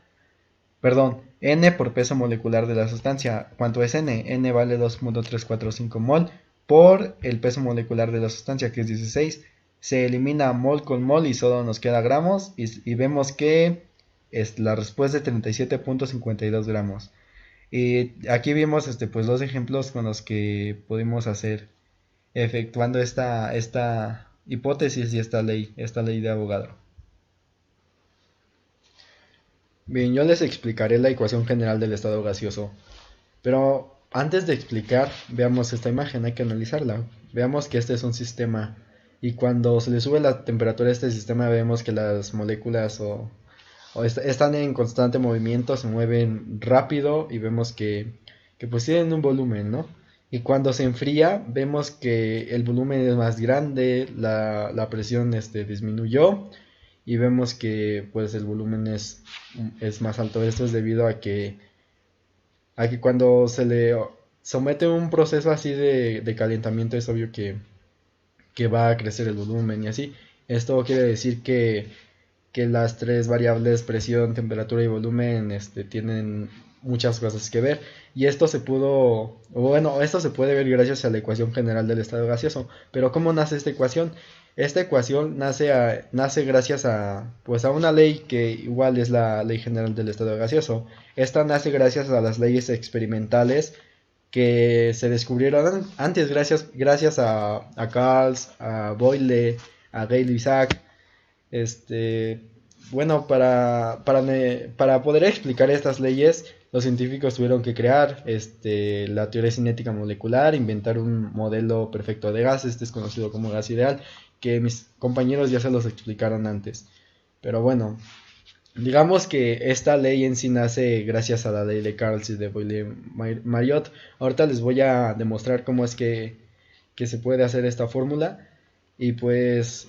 perdón, N por peso molecular de la sustancia. ¿Cuánto es N? N vale 2.345 mol por el peso molecular de la sustancia, que es 16. Se elimina mol con mol y solo nos queda gramos, y vemos que la respuesta es 37.52 gramos. Y aquí vimos pues los ejemplos con los que pudimos hacer efectuando esta hipótesis y esta ley de Avogadro. Bien, yo les explicaré la ecuación general del estado gaseoso, pero antes de explicar, veamos esta imagen, hay que analizarla. Veamos que este es un sistema, y cuando se le sube la temperatura a este sistema, vemos que las moléculas están en constante movimiento, se mueven rápido, y vemos que pues tienen un volumen, ¿no? Y cuando se enfría, vemos que el volumen es más grande, la presión disminuyó, y vemos que pues el volumen es más alto. Esto es debido a que cuando se le somete a un proceso así de calentamiento, es obvio que va a crecer el volumen y así. Esto quiere decir que las tres variables, presión, temperatura y volumen, tienen muchas cosas que ver, y esto se puede ver gracias a la ecuación general del estado gaseoso. Pero ¿cómo nace esta ecuación? Esta ecuación nace gracias a una ley que igual es la ley general del estado gaseoso. Esta nace gracias a las leyes experimentales que se descubrieron antes, gracias a Karls, a Boyle, a Gay-Lussac. Bueno, para poder explicar estas leyes, los científicos tuvieron que crear la teoría cinética molecular, inventar un modelo perfecto de gas. Este es conocido como gas ideal, que mis compañeros ya se los explicaron antes. Pero bueno, digamos que esta ley en sí nace gracias a la ley de Karls y de Boyle-Mariotte. Ahorita les voy a demostrar cómo es que se puede hacer esta fórmula. Y pues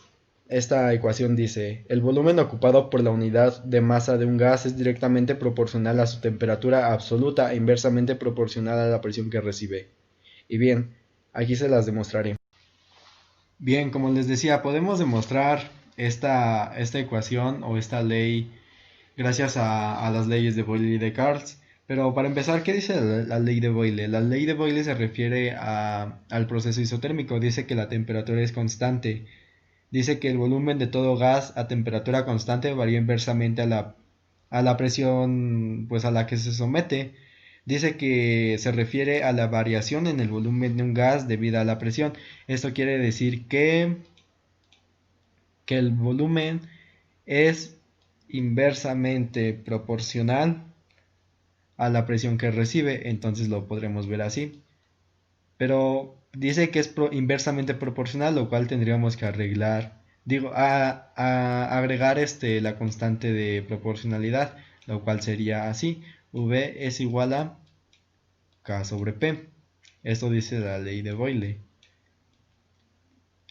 esta ecuación dice: el volumen ocupado por la unidad de masa de un gas es directamente proporcional a su temperatura absoluta e inversamente proporcional a la presión que recibe. Y bien, aquí se las demostraré. Bien, como les decía, podemos demostrar esta ecuación o esta ley gracias a las leyes de Boyle y de Karls. Pero para empezar, ¿qué dice la ley de Boyle? La ley de Boyle se refiere al proceso isotérmico. Dice que la temperatura es constante. Dice que el volumen de todo gas a temperatura constante varía inversamente a la presión pues a la que se somete. Dice que se refiere a la variación en el volumen de un gas debido a la presión. Esto quiere decir que el volumen es inversamente proporcional a la presión que recibe. Entonces lo podremos ver así. Pero dice que es inversamente proporcional, lo cual tendríamos que agregar la constante de proporcionalidad, lo cual sería así: V es igual a K sobre P. Esto dice la ley de Boyle.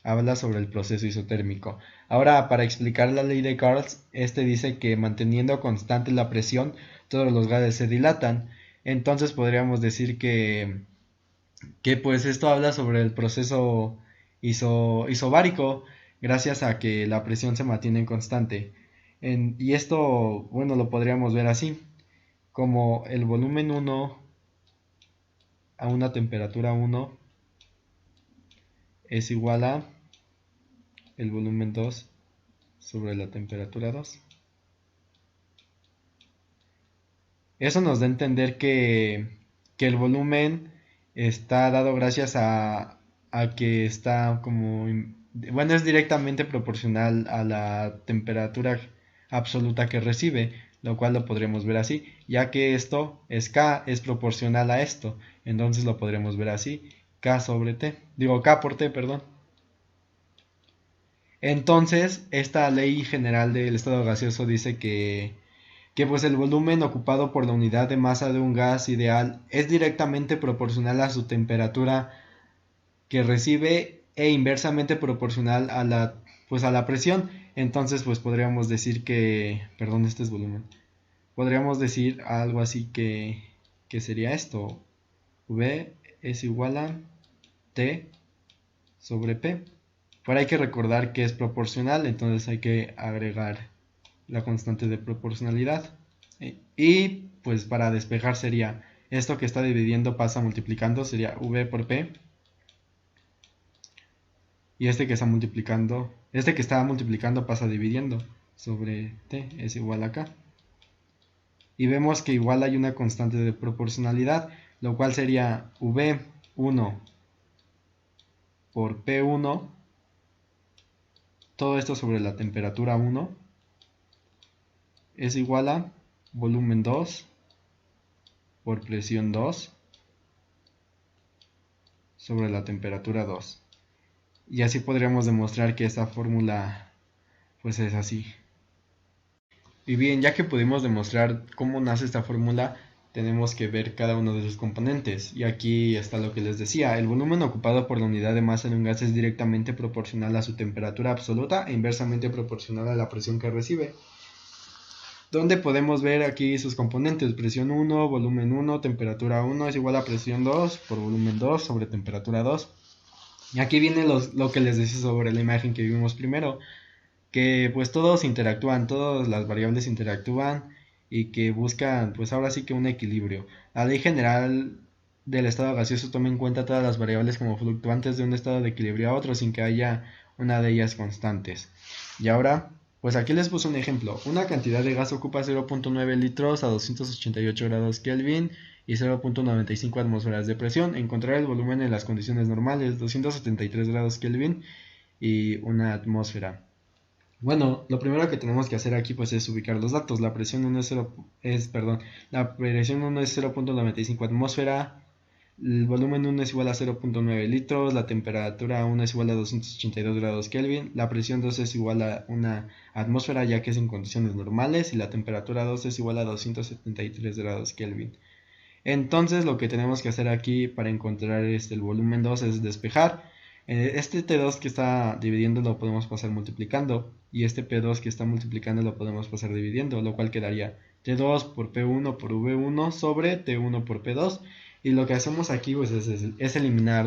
Habla sobre el proceso isotérmico. Ahora, para explicar la ley de Karls, dice que manteniendo constante la presión, todos los gases se dilatan. Entonces podríamos decir que pues esto habla sobre el proceso isobárico, gracias a que la presión se mantiene constante. Y esto, bueno, lo podríamos ver así: como el volumen 1 a una temperatura 1 es igual a el volumen 2 sobre la temperatura 2. Eso nos da a entender que el volumen está dado gracias a que está es directamente proporcional a la temperatura absoluta que recibe, lo cual lo podremos ver así, ya que esto es K, es proporcional a esto. Entonces lo podremos ver así: K sobre T, K por T, perdón. Entonces esta ley general del estado gaseoso dice que que pues el volumen ocupado por la unidad de masa de un gas ideal es directamente proporcional a su temperatura que recibe e inversamente proporcional a la presión. Entonces pues podríamos decir que, perdón, este es volumen. Podríamos decir algo así que sería esto. V es igual a T sobre P. Pero hay que recordar que es proporcional, entonces hay que agregar la constante de proporcionalidad. Y pues para despejar sería esto que está dividiendo pasa multiplicando, sería V por P. Y este que está multiplicando pasa dividiendo sobre T, es igual a K. Y vemos que igual hay una constante de proporcionalidad, lo cual sería V1 por P1, todo esto sobre la temperatura 1, es igual a volumen 2 por presión 2 sobre la temperatura 2. Y así podríamos demostrar que esta fórmula pues es así. Y bien, ya que pudimos demostrar cómo nace esta fórmula, tenemos que ver cada uno de sus componentes. Y aquí está lo que les decía. El volumen ocupado por la unidad de masa de un gas es directamente proporcional a su temperatura absoluta e inversamente proporcional a la presión que recibe. Donde podemos ver aquí sus componentes. Presión 1, volumen 1, temperatura 1 es igual a presión 2 por volumen 2 sobre temperatura 2. Y aquí viene lo que les decía sobre la imagen que vimos primero. Que pues todos interactúan, todas las variables interactúan y que buscan pues ahora sí que un equilibrio. La ley general del estado gaseoso toma en cuenta todas las variables como fluctuantes de un estado de equilibrio a otro sin que haya una de ellas constantes. Y ahora pues aquí les puse un ejemplo. Una cantidad de gas ocupa 0.9 litros a 288 grados Kelvin y 0.95 atmósferas de presión. Encontrar el volumen en las condiciones normales, 273 grados Kelvin y una atmósfera. Bueno, lo primero que tenemos que hacer aquí pues es ubicar los datos. La presión 1 la presión 1 es 0.95 atmósfera, el volumen 1 es igual a 0.9 litros, la temperatura 1 es igual a 282 grados Kelvin, la presión 2 es igual a una atmósfera ya que es en condiciones normales y la temperatura 2 es igual a 273 grados Kelvin. Entonces lo que tenemos que hacer aquí para encontrar el volumen 2 es despejar. Este T2 que está dividiendo lo podemos pasar multiplicando y este P2 que está multiplicando lo podemos pasar dividiendo, lo cual quedaría T2 por P1 por V1 sobre T1 por P2. Y lo que hacemos aquí pues, es eliminar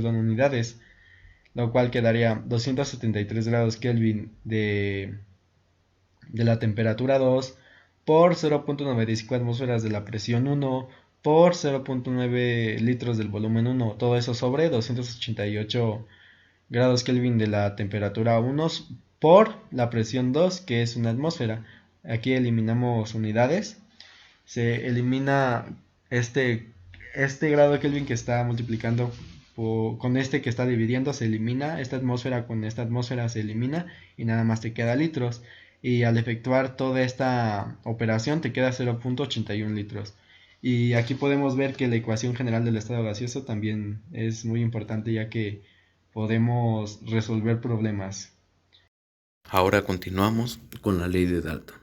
unidades, lo cual quedaría 273 grados Kelvin de la temperatura 2 por 0.95 atmósferas de la presión 1 por 0.9 litros del volumen 1, todo eso sobre 288 grados Kelvin de la temperatura 1 por la presión 2, que es una atmósfera. Aquí eliminamos unidades, se elimina este grado Kelvin que está multiplicando con este que está dividiendo, se elimina, esta atmósfera con esta atmósfera se elimina y nada más te queda litros. Y al efectuar toda esta operación te queda 0.81 litros. Y aquí podemos ver que la ecuación general del estado gaseoso también es muy importante ya que podemos resolver problemas. Ahora continuamos con la ley de Dalton.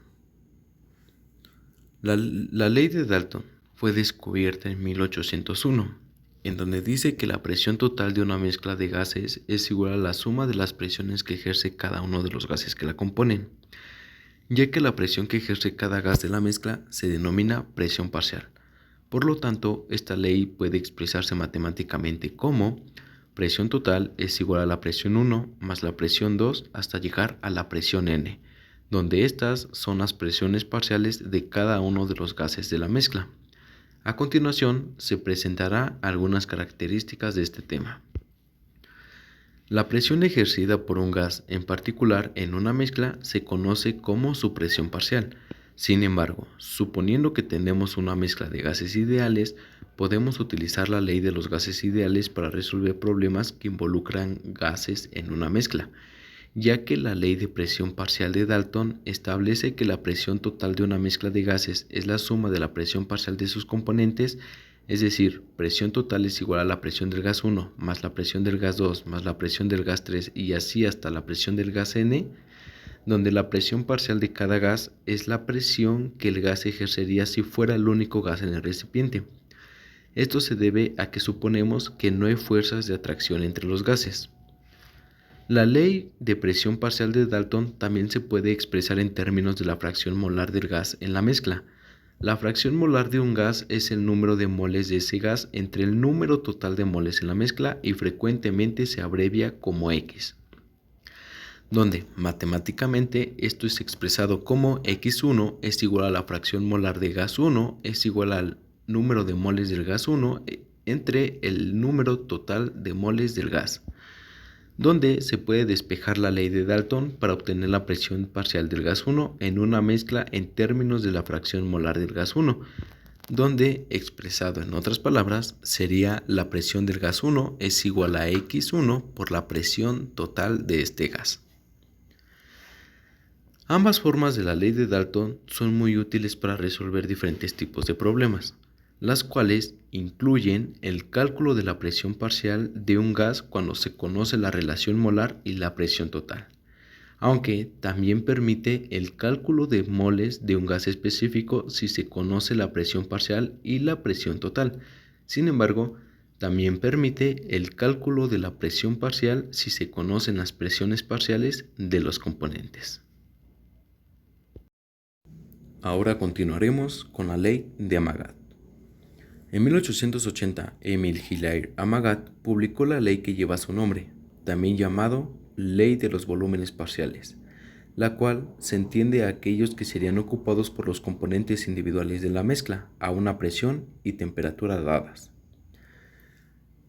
La ley de Dalton fue descubierta en 1801, en donde dice que la presión total de una mezcla de gases es igual a la suma de las presiones que ejerce cada uno de los gases que la componen, ya que la presión que ejerce cada gas de la mezcla se denomina presión parcial. Por lo tanto, esta ley puede expresarse matemáticamente como presión total es igual a la presión 1 más la presión 2 hasta llegar a la presión N, donde estas son las presiones parciales de cada uno de los gases de la mezcla. A continuación, se presentará algunas características de este tema. La presión ejercida por un gas en particular en una mezcla se conoce como su presión parcial. Sin embargo, suponiendo que tenemos una mezcla de gases ideales, podemos utilizar la ley de los gases ideales para resolver problemas que involucran gases en una mezcla, ya que la ley de presión parcial de Dalton establece que la presión total de una mezcla de gases es la suma de la presión parcial de sus componentes, es decir, presión total es igual a la presión del gas 1 más la presión del gas 2 más la presión del gas 3 y así hasta la presión del gas N, donde la presión parcial de cada gas es la presión que el gas ejercería si fuera el único gas en el recipiente. Esto se debe a que suponemos que no hay fuerzas de atracción entre los gases. La ley de presión parcial de Dalton también se puede expresar en términos de la fracción molar del gas en la mezcla. La fracción molar de un gas es el número de moles de ese gas entre el número total de moles en la mezcla y frecuentemente se abrevia como X, donde matemáticamente esto es expresado como X1 es igual a la fracción molar de gas 1 es igual al número de moles del gas 1 entre el número total de moles del gas, donde se puede despejar la ley de Dalton para obtener la presión parcial del gas 1 en una mezcla en términos de la fracción molar del gas 1, donde, expresado en otras palabras, sería la presión del gas 1 es igual a X1 por la presión total de este gas. Ambas formas de la ley de Dalton son muy útiles para resolver diferentes tipos de problemas, las cuales incluyen el cálculo de la presión parcial de un gas cuando se conoce la relación molar y la presión total, aunque también permite el cálculo de moles de un gas específico si se conoce la presión parcial y la presión total. Sin embargo, también permite el cálculo de la presión parcial si se conocen las presiones parciales de los componentes. Ahora continuaremos con la ley de Amagat. En 1880, Émile Hilaire Amagat publicó la ley que lleva su nombre, también llamado Ley de los volúmenes parciales, la cual se entiende a aquellos que serían ocupados por los componentes individuales de la mezcla a una presión y temperatura dadas.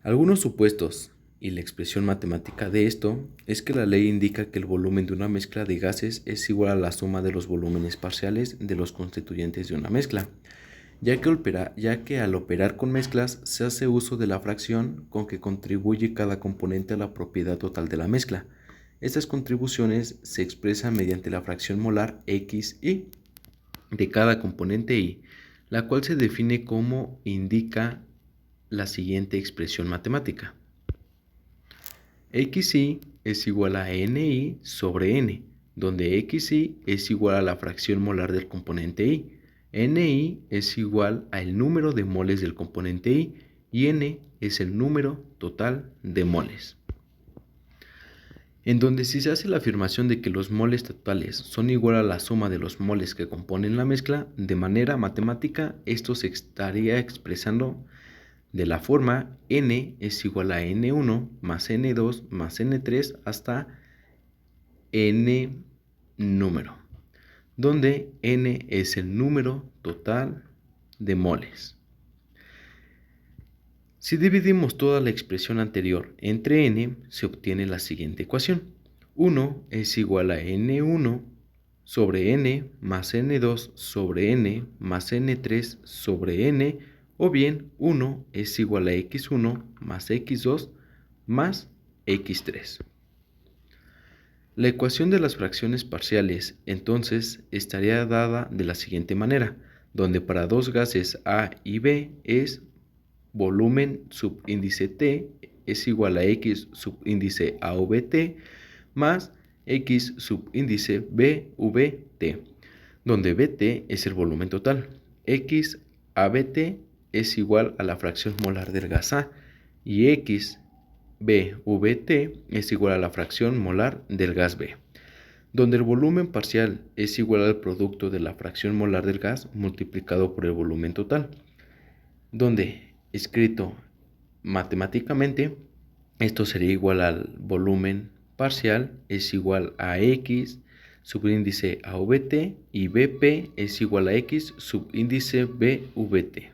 Algunos supuestos y la expresión matemática de esto es que la ley indica que el volumen de una mezcla de gases es igual a la suma de los volúmenes parciales de los constituyentes de una mezcla, ya que al operar con mezclas se hace uso de la fracción con que contribuye cada componente a la propiedad total de la mezcla. Estas contribuciones se expresan mediante la fracción molar XI de cada componente I, la cual se define como indica la siguiente expresión matemática. XI es igual a NI sobre N, donde XI es igual a la fracción molar del componente I, Ni es igual al número de moles del componente I y N es el número total de moles. En donde si se hace la afirmación de que los moles totales son igual a la suma de los moles que componen la mezcla, de manera matemática esto se estaría expresando de la forma N es igual a N1 más N2 más N3 hasta N número, donde N es el número total de moles. Si dividimos toda la expresión anterior entre N, se obtiene la siguiente ecuación. 1 es igual a N1 sobre N más N2 sobre N más N3 sobre N, o bien 1 es igual a X1 más X2 más X3. La ecuación de las fracciones parciales entonces estaría dada de la siguiente manera, donde para dos gases A y B es volumen subíndice T es igual a X subíndice AVT más X subíndice BVT, donde BT es el volumen total. X AVT es igual a la fracción molar del gas A y X BVT es igual a la fracción molar del gas B, donde el volumen parcial es igual al producto de la fracción molar del gas multiplicado por el volumen total, donde escrito matemáticamente esto sería igual al volumen parcial es igual a X subíndice AVT y BP es igual a X subíndice BVT.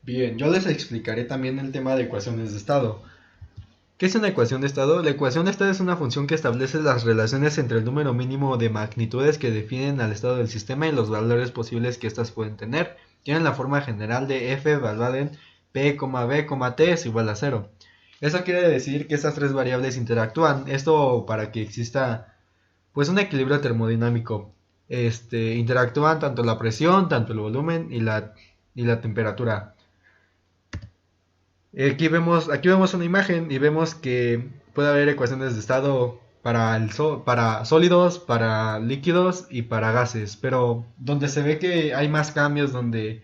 Bien, yo les explicaré también el tema de ecuaciones de estado. ¿Qué es una ecuación de estado? La ecuación de estado es una función que establece las relaciones entre el número mínimo de magnitudes que definen al estado del sistema y los valores posibles que éstas pueden tener. Tienen la forma general de f evaluada en p, b, t es igual a 0. Eso quiere decir que estas tres variables interactúan. Esto para que exista pues un equilibrio termodinámico. Interactúan tanto la presión, tanto el volumen y la temperatura. Aquí vemos una imagen y vemos que puede haber ecuaciones de estado para sólidos, para líquidos y para gases, pero donde se ve que hay más cambios, donde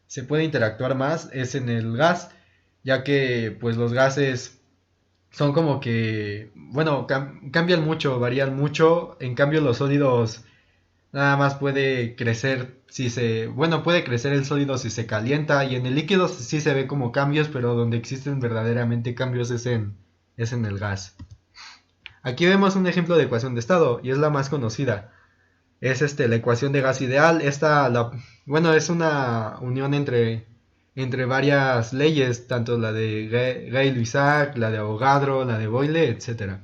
se puede interactuar más, es en el gas, ya que pues los gases son como que, bueno, cambian mucho, varían mucho, en cambio los sólidos nada más puede crecer bueno, puede crecer el sólido si se calienta, y en el líquido sí se ve como cambios, pero donde existen verdaderamente cambios es en el gas. Aquí vemos un ejemplo de ecuación de estado y es la más conocida. Es la ecuación de gas ideal. Bueno, es una unión entre varias leyes, tanto la de Gay-Lussac, la de Avogadro, la de Boyle, etcétera.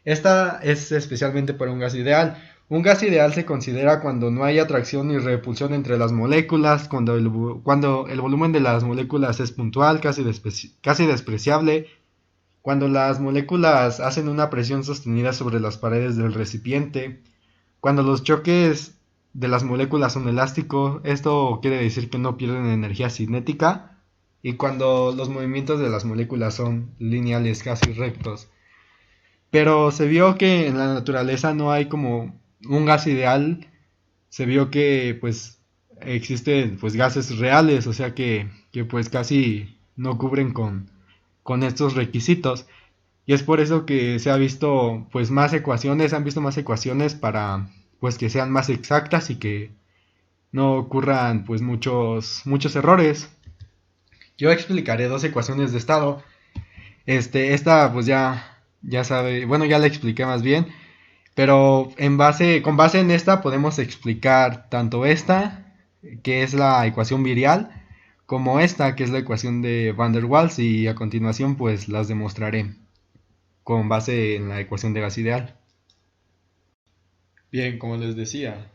Esta es especialmente para un gas ideal. Un gas ideal se considera cuando no hay atracción ni repulsión entre las moléculas, cuando el volumen de las moléculas es puntual, casi despreciable, cuando las moléculas hacen una presión sostenida sobre las paredes del recipiente, cuando los choques de las moléculas son elásticos, esto quiere decir que no pierden energía cinética, y cuando los movimientos de las moléculas son lineales, casi rectos. Pero se vio que en la naturaleza no hay como un gas ideal. Se vio que pues existen pues gases reales, o sea que pues casi no cubren con estos requisitos. Y es por eso que se ha visto pues más ecuaciones, han visto más ecuaciones para pues que sean más exactas y que no ocurran pues muchos errores. Yo explicaré dos ecuaciones de estado. Esta pues ya sabe, bueno, ya la expliqué más bien, pero con base en esta podemos explicar tanto esta, que es la ecuación virial, como esta, que es la ecuación de Van der Waals, y a continuación pues las demostraré con base en la ecuación de gas ideal. Bien, como les decía,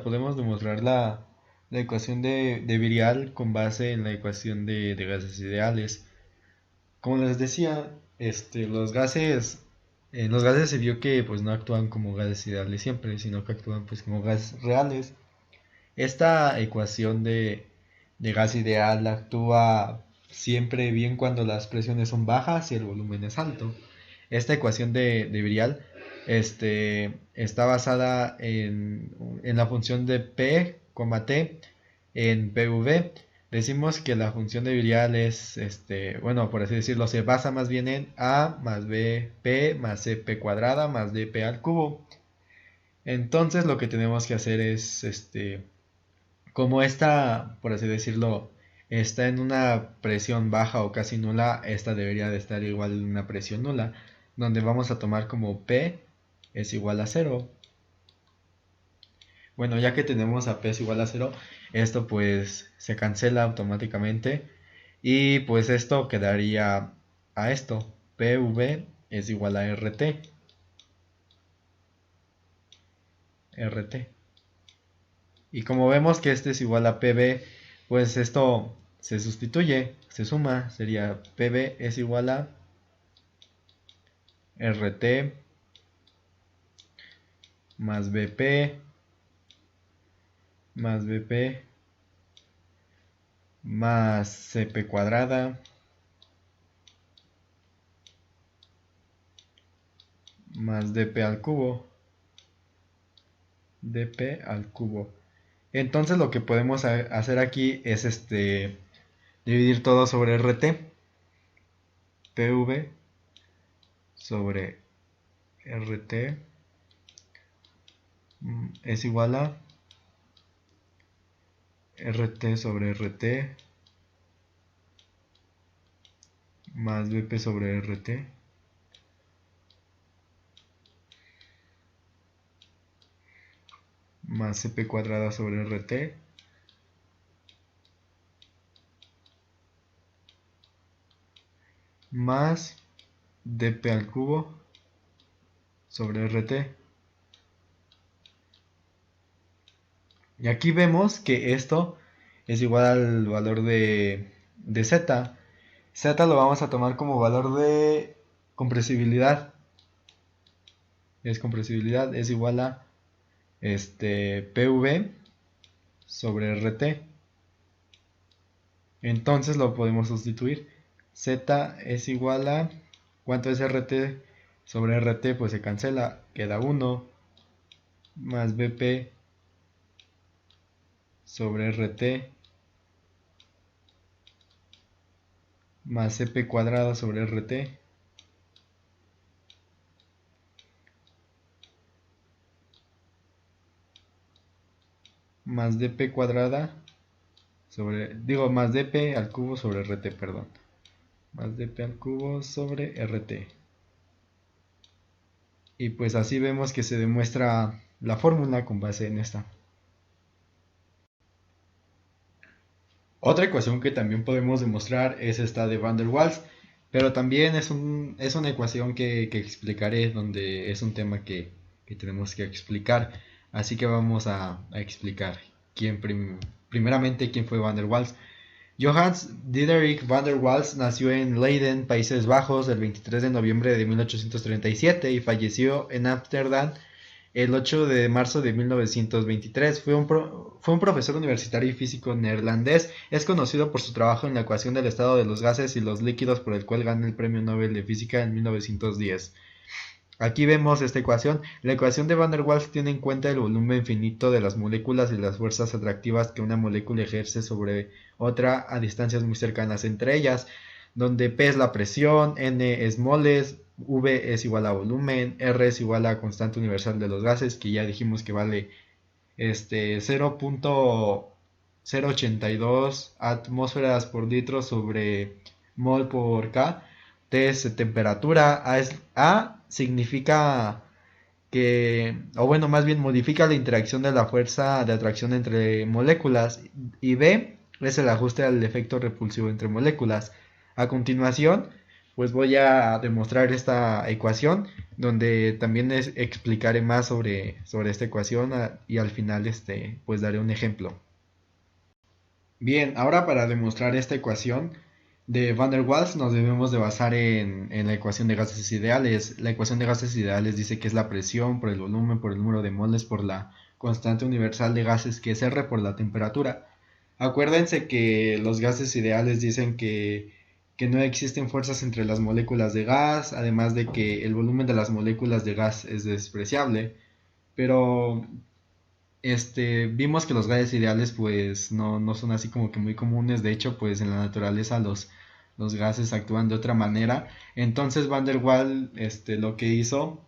podemos demostrar la ecuación de virial con base en la ecuación de gases ideales. Como les decía, en los gases se vio que pues no actúan como gases ideales siempre, sino que actúan pues como gases reales. Esta ecuación de gas ideal actúa siempre bien cuando las presiones son bajas y el volumen es alto. Esta ecuación de virial está basada en la función de P, T en PV. Decimos que la función de virial es, bueno, por así decirlo, se basa más bien en A más BP más CP cuadrada más DP al cubo. Entonces lo que tenemos que hacer es, como esta, por así decirlo, está en una presión baja o casi nula, esta debería de estar igual en una presión nula, donde vamos a tomar como P es igual a 0. Bueno, ya que tenemos a P es igual a 0, esto pues se cancela automáticamente y pues esto quedaría a esto, PV es igual a RT. Y como vemos que este es igual a PV, pues esto se sustituye, se suma, sería PV es igual a RT más BP más BP más CP cuadrada más DP al cubo. Entonces lo que podemos hacer aquí es dividir todo sobre RT. PV sobre RT es igual a RT sobre RT más BP sobre RT más CP cuadrada sobre RT más DP al cubo sobre RT. Y aquí vemos que esto es igual al valor de Z. Z lo vamos a tomar como valor de compresibilidad. Compresibilidad es igual a PV sobre RT. Entonces lo podemos sustituir. Z es igual a, ¿cuánto es RT sobre RT? Pues se cancela, queda 1 más BP sobre RT más CP cuadrada sobre RT más DP cuadrada más DP al cubo sobre RT, perdón. Más DP al cubo sobre RT. Y pues así vemos que se demuestra la fórmula con base en esta. Otra ecuación que también podemos demostrar es esta de Van der Waals, pero también es una ecuación que explicaré, donde es un tema que tenemos que explicar. Así que vamos a explicar primeramente quién fue Van der Waals. Johannes Diederik van der Waals nació en Leiden, Países Bajos, el 23 de noviembre de 1837 y falleció en Ámsterdam el 8 de marzo de 1923. Fue un profesor universitario y físico neerlandés. Es conocido por su trabajo en la ecuación del estado de los gases y los líquidos, por el cual ganó el Premio Nobel de Física en 1910. Aquí vemos esta ecuación. La ecuación de Van der Waals tiene en cuenta el volumen finito de las moléculas y las fuerzas atractivas que una molécula ejerce sobre otra a distancias muy cercanas entre ellas, donde P es la presión, N es moles, V es igual a volumen, R es igual a constante universal de los gases, que ya dijimos que vale 0.082 atmósferas por litro sobre mol por K. T es temperatura, A significa que, o bueno, más bien modifica la interacción de la fuerza de atracción entre moléculas, y B es el ajuste al efecto repulsivo entre moléculas. A continuación, pues voy a demostrar esta ecuación, donde también explicaré más sobre esta ecuación y al final pues daré un ejemplo. Bien, ahora para demostrar esta ecuación de Van der Waals nos debemos de basar en la ecuación de gases ideales. La ecuación de gases ideales dice que es la presión por el volumen por el número de moles por la constante universal de gases, que es R por la temperatura. Acuérdense que los gases ideales dicen que no existen fuerzas entre las moléculas de gas, además de que el volumen de las moléculas de gas es despreciable, pero vimos que los gases ideales pues no son así como que muy comunes. De hecho, pues en la naturaleza los gases actúan de otra manera. Entonces Van der Waals lo que hizo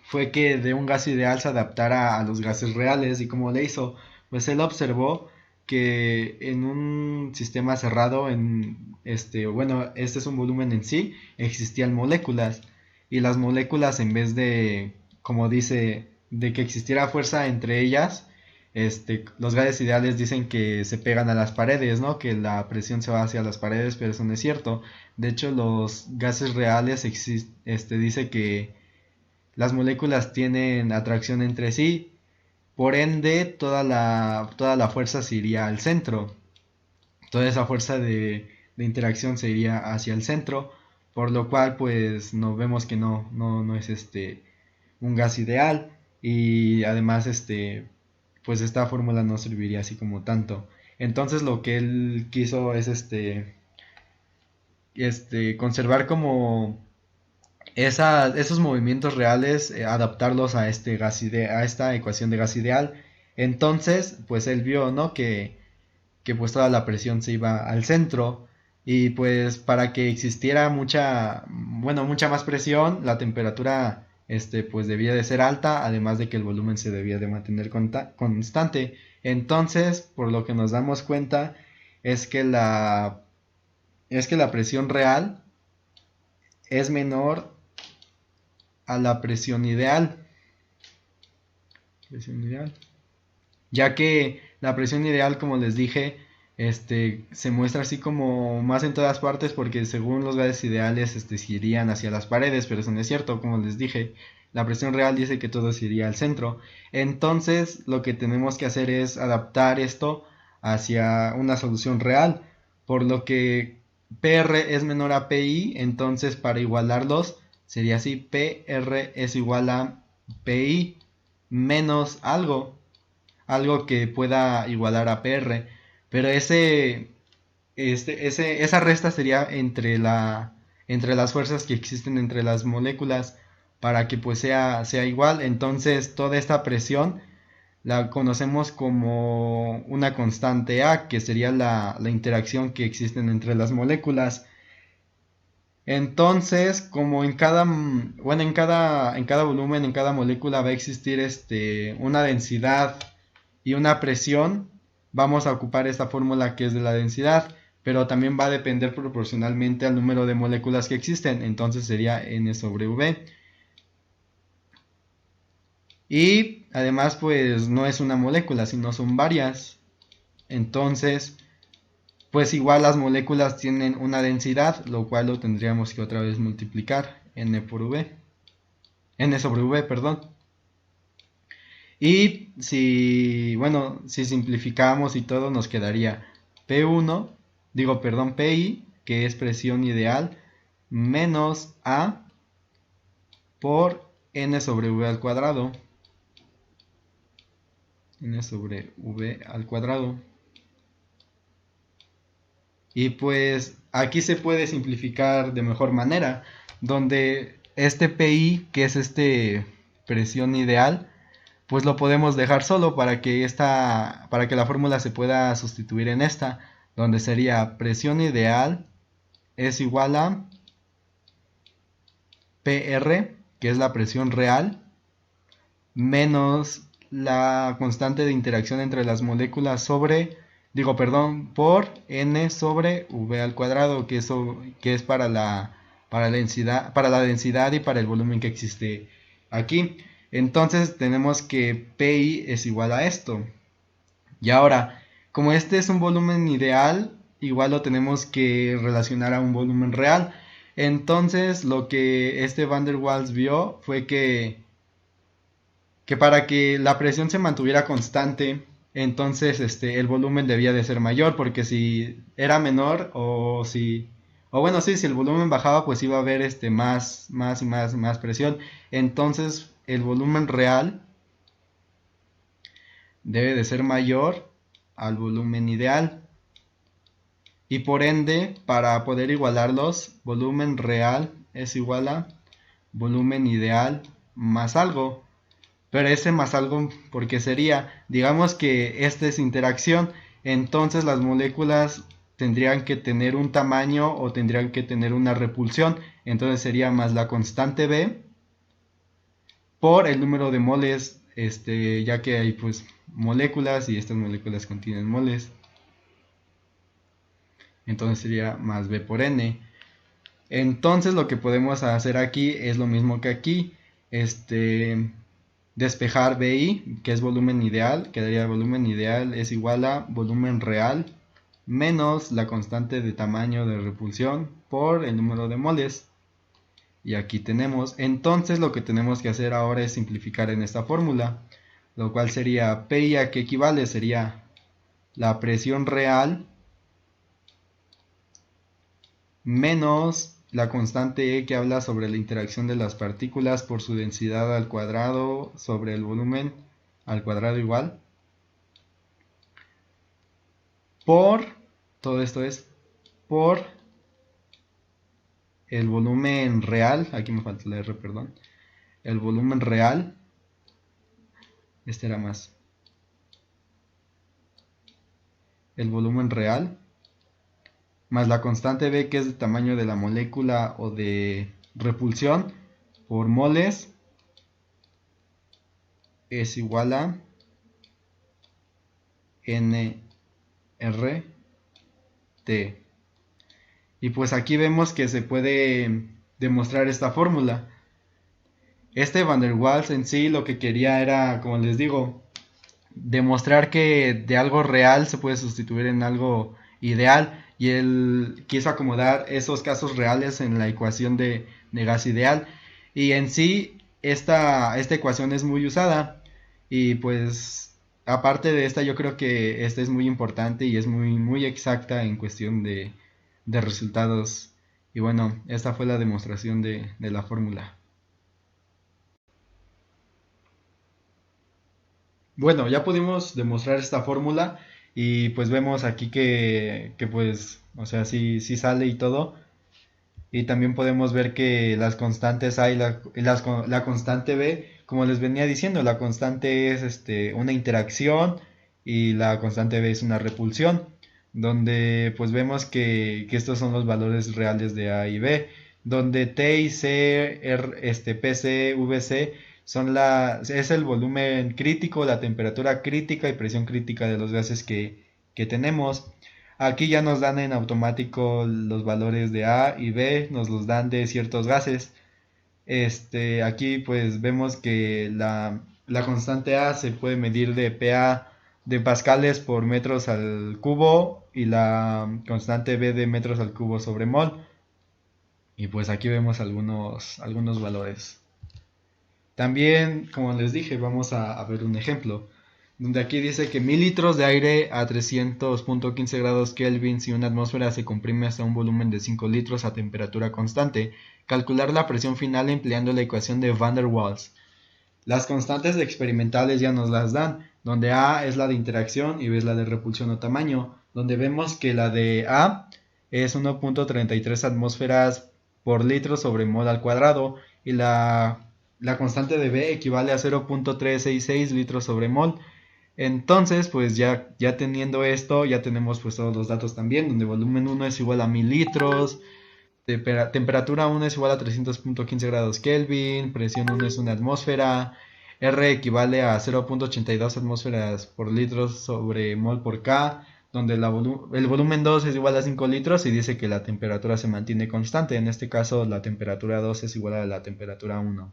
fue que de un gas ideal se adaptara a los gases reales. ¿Y cómo le hizo? Pues él observó que en un sistema cerrado, este es un volumen en sí, existían moléculas, y las moléculas, en vez de, como dice, de que existiera fuerza entre ellas, los gases ideales dicen que se pegan a las paredes, ¿no? Que la presión se va hacia las paredes, pero eso no es cierto. De hecho, los gases reales dice que las moléculas tienen atracción entre sí. Por ende, toda la fuerza se iría al centro. Toda esa fuerza de interacción se iría hacia el centro, por lo cual pues nos vemos que no es un gas ideal, y además pues esta fórmula no serviría así como tanto. Entonces lo que él quiso es conservar como esos movimientos reales, adaptarlos a a esta ecuación de gas ideal. Entonces, pues él vio, ¿no? que pues toda la presión se iba al centro, y pues para que existiera mucha más presión, la temperatura pues debía de ser alta, además de que el volumen se debía de mantener constante. Entonces, por lo que nos damos cuenta es que la presión real es menor a la presión ideal, ya que la presión ideal, como les dije, se muestra así como más en todas partes, porque según los gases ideales se irían hacia las paredes, pero eso no es cierto. Como les dije, la presión real dice que todo se iría al centro. Entonces lo que tenemos que hacer es adaptar esto hacia una solución real, por lo que PR es menor a PI. Entonces, para igualarlos sería así: PR es igual a PI menos algo que pueda igualar a PR. Pero ese esa resta sería entre las fuerzas que existen entre las moléculas para que pues sea igual. Entonces toda esta presión la conocemos como una constante A, que sería la interacción que existen entre las moléculas. Entonces, como en cada volumen, en cada molécula va a existir una densidad y una presión, vamos a ocupar esta fórmula que es de la densidad, pero también va a depender proporcionalmente al número de moléculas que existen, entonces sería N sobre V. Y además, pues no es una molécula, sino son varias. Entonces, pues igual las moléculas tienen una densidad, lo cual lo tendríamos que otra vez multiplicar, N por V. N sobre V, perdón. Y si simplificamos y todo, nos quedaría Pi, que es presión ideal, menos A por N sobre V al cuadrado. N sobre V al cuadrado. Y pues aquí se puede simplificar de mejor manera, donde este Pi, que es presión ideal, pues lo podemos dejar solo para que la fórmula se pueda sustituir en esta, donde sería presión ideal es igual a PR, que es la presión real, menos la constante de interacción entre las moléculas por N sobre V al cuadrado, que es para la densidad y para el volumen que existe aquí. Entonces tenemos que Pi es igual a esto. Y ahora, como este es un volumen ideal, igual lo tenemos que relacionar a un volumen real. Entonces lo que Van der Waals vio fue que para que la presión se mantuviera constante, entonces el volumen debía de ser mayor, porque si era menor si el volumen bajaba, pues iba a haber más presión. Entonces el volumen real debe de ser mayor al volumen ideal. Y por ende, para poder igualarlos, volumen real es igual a volumen ideal más algo. Pero ese más algo, porque sería, digamos que esta es interacción, entonces las moléculas tendrían que tener un tamaño o tendrían que tener una repulsión, entonces sería más la constante B por el número de moles, ya que hay pues moléculas y estas moléculas contienen moles, entonces sería más B por N. Entonces lo que podemos hacer aquí es lo mismo que aquí, despejar BI, que es volumen ideal, quedaría volumen ideal es igual a volumen real menos la constante de tamaño de repulsión por el número de moles. Y aquí tenemos, entonces lo que tenemos que hacer ahora es simplificar en esta fórmula, lo cual sería Pi, a que equivale, sería la presión real menos la constante E, que habla sobre la interacción de las partículas por su densidad al cuadrado sobre el volumen al cuadrado igual, todo esto es por el volumen real, aquí me falta la R, perdón, el volumen real, era más, el volumen real, más la constante B, que es el tamaño de la molécula o de repulsión, por moles, es igual a NRT. Y pues aquí vemos que se puede demostrar esta fórmula. Van der Waals en sí lo que quería era, como les digo, demostrar que de algo real se puede sustituir en algo ideal, y él quiso acomodar esos casos reales en la ecuación de gas ideal, y en sí esta ecuación es muy usada, y pues aparte de esta yo creo que esta es muy importante y es muy exacta en cuestión de resultados. Y bueno, esta fue la demostración de la fórmula. Bueno, ya pudimos demostrar esta fórmula y pues vemos aquí que pues o sea, sí sale y todo. Y también podemos ver que las constantes A y la constante B, como les venía diciendo, la constante es una interacción y la constante B es una repulsión, donde pues vemos que estos son los valores reales de A y B, donde T y C, PC, VC es el volumen crítico, la temperatura crítica y presión crítica de los gases que tenemos. Aquí ya nos dan en automático los valores de A y B, nos los dan de ciertos gases. Aquí pues vemos que la constante A se puede medir de PA de pascales por metros al cubo y la constante B de metros al cubo sobre mol. Y pues aquí vemos algunos valores. También, como les dije, vamos a ver un ejemplo. Donde aquí dice que 1000 litros de aire a 300.15 grados Kelvin y una atmósfera se comprime hasta un volumen de 5 litros a temperatura constante. Calcular la presión final empleando la ecuación de Van der Waals. Las constantes experimentales ya nos las dan, donde A es la de interacción y B es la de repulsión o tamaño, donde vemos que la de A es 1.33 atmósferas por litro sobre mol al cuadrado y la constante de B equivale a 0.366 litros sobre mol. Entonces, pues ya teniendo esto, ya tenemos pues todos los datos también, donde volumen 1 es igual a 1000 litros, temperatura 1 es igual a 300.15 grados Kelvin, presión 1 es una atmósfera, R equivale a 0.82 atmósferas por litro sobre mol por K, donde el volumen 2 es igual a 5 litros y dice que la temperatura se mantiene constante. En este caso, la temperatura 2 es igual a la temperatura 1.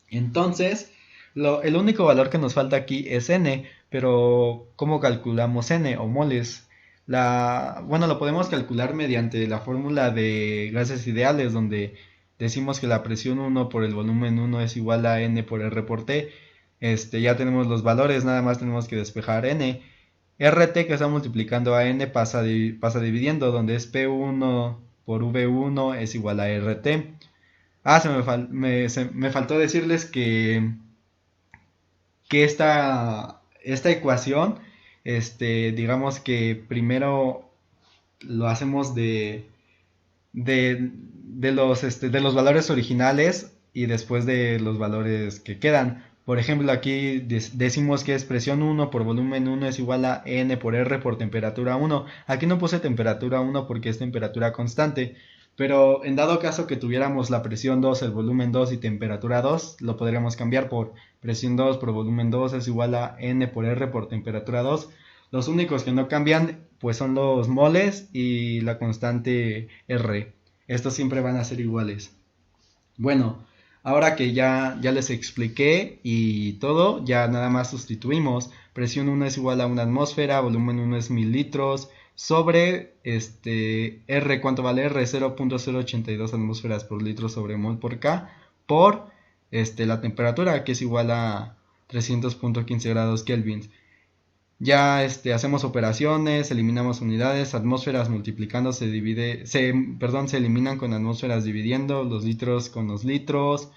Entonces, el único valor que nos falta aquí es N, pero ¿cómo calculamos N o moles? Bueno, lo podemos calcular mediante la fórmula de gases ideales, donde decimos que la presión 1 por el volumen 1 es igual a N por R por T. Ya tenemos los valores, nada más tenemos que despejar N. RT que está multiplicando a N pasa dividiendo, donde es P1 por V1 es igual a RT. Me faltó decirles que esta ecuación, digamos que primero lo hacemos de los valores originales y después de los valores que quedan. Por ejemplo, aquí decimos que es presión 1 por volumen 1 es igual a N por R por temperatura 1. Aquí no puse temperatura 1 porque es temperatura constante. Pero en dado caso que tuviéramos la presión 2, el volumen 2 y temperatura 2, lo podríamos cambiar por presión 2 por volumen 2 es igual a N por R por temperatura 2. Los únicos que no cambian pues son los moles y la constante R. Estos siempre van a ser iguales. Bueno, ahora que ya les expliqué y todo, ya nada más sustituimos. Presión 1 es igual a una atmósfera, volumen 1 es 1000 litros, sobre R, ¿cuánto vale R? 0.082 atmósferas por litro sobre mol por K, por la temperatura, que es igual a 300.15 grados Kelvin. Ya hacemos operaciones, eliminamos unidades, atmósferas multiplicando se eliminan con atmósferas dividiendo, los litros con los litros,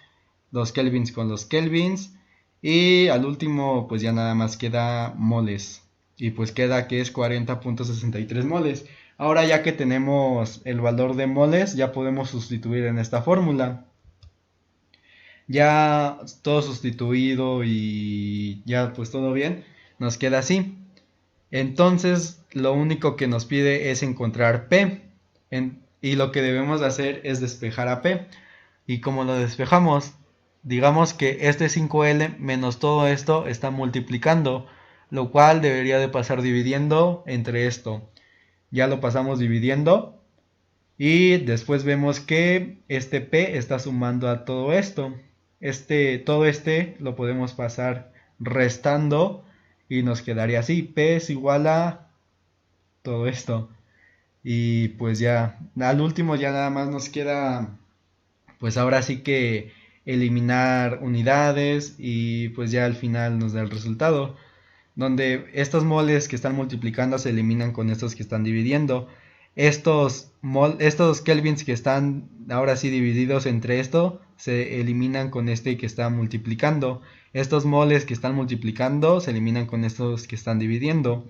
los kelvins con los kelvins, y al último pues ya nada más queda moles. Y pues queda que es 40.63 moles. Ahora ya que tenemos el valor de moles, ya podemos sustituir en esta fórmula. Ya todo sustituido y ya pues todo bien, nos queda así. Entonces lo único que nos pide es encontrar P. Y lo que debemos hacer es despejar a P. Y como lo despejamos, digamos que este 5L menos todo esto está multiplicando, lo cual debería de pasar dividiendo entre esto. Ya lo pasamos dividiendo y después vemos que este P está sumando a todo esto. Todo lo podemos pasar restando y nos quedaría así. P es igual a todo esto. Y pues ya, al último ya nada más nos queda, pues ahora sí que eliminar unidades y pues ya al final nos da el resultado, donde estos moles que están multiplicando se eliminan con estos que están dividiendo. Estos kelvins que están ahora sí divididos entre esto se eliminan con este que está multiplicando. Estos moles que están multiplicando se eliminan con estos que están dividiendo.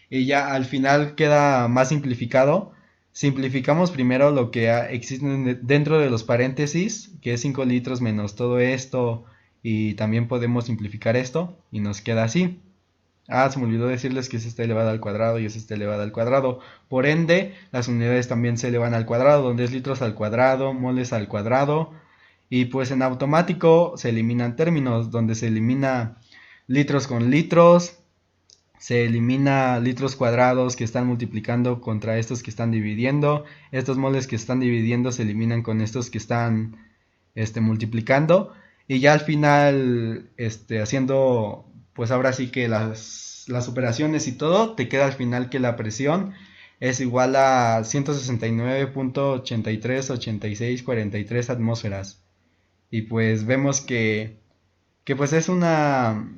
Y ya al final queda más simplificado. simplificamos primero lo que existe dentro de los paréntesis, que es 5 litros menos todo esto, y también podemos simplificar esto, y nos queda así. Se me olvidó decirles que es esta elevada al cuadrado y es esta elevada al cuadrado. Por ende, las unidades también se elevan al cuadrado, donde es litros al cuadrado, moles al cuadrado. Y pues en automático se eliminan términos, donde se elimina litros con litros, se elimina litros cuadrados que están multiplicando contra estos que están dividiendo. Estos moles que están dividiendo se eliminan con estos que están multiplicando. Y ya al final, haciendo, pues ahora sí que las operaciones y todo, te queda al final que la presión es igual a 169.838643 atmósferas. Y pues vemos que pues es una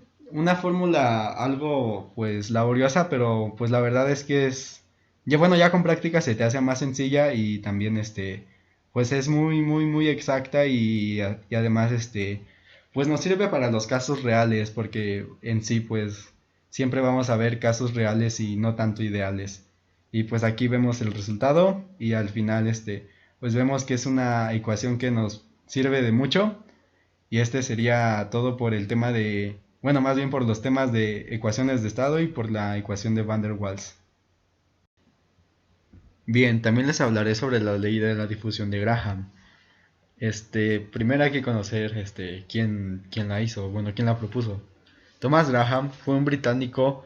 fórmula algo pues laboriosa, pero pues la verdad es que ya con práctica se te hace más sencilla y también pues es muy exacta y además pues nos sirve para los casos reales, porque en sí pues siempre vamos a ver casos reales y no tanto ideales. Y pues aquí vemos el resultado y al final pues vemos que es una ecuación que nos sirve de mucho. Y sería todo por el tema bueno, más bien por los temas de ecuaciones de estado y por la ecuación de Van der Waals. Bien, también les hablaré sobre la ley de la difusión de Graham. Primero hay que conocer quién la hizo, bueno, quién la propuso. Thomas Graham fue un británico,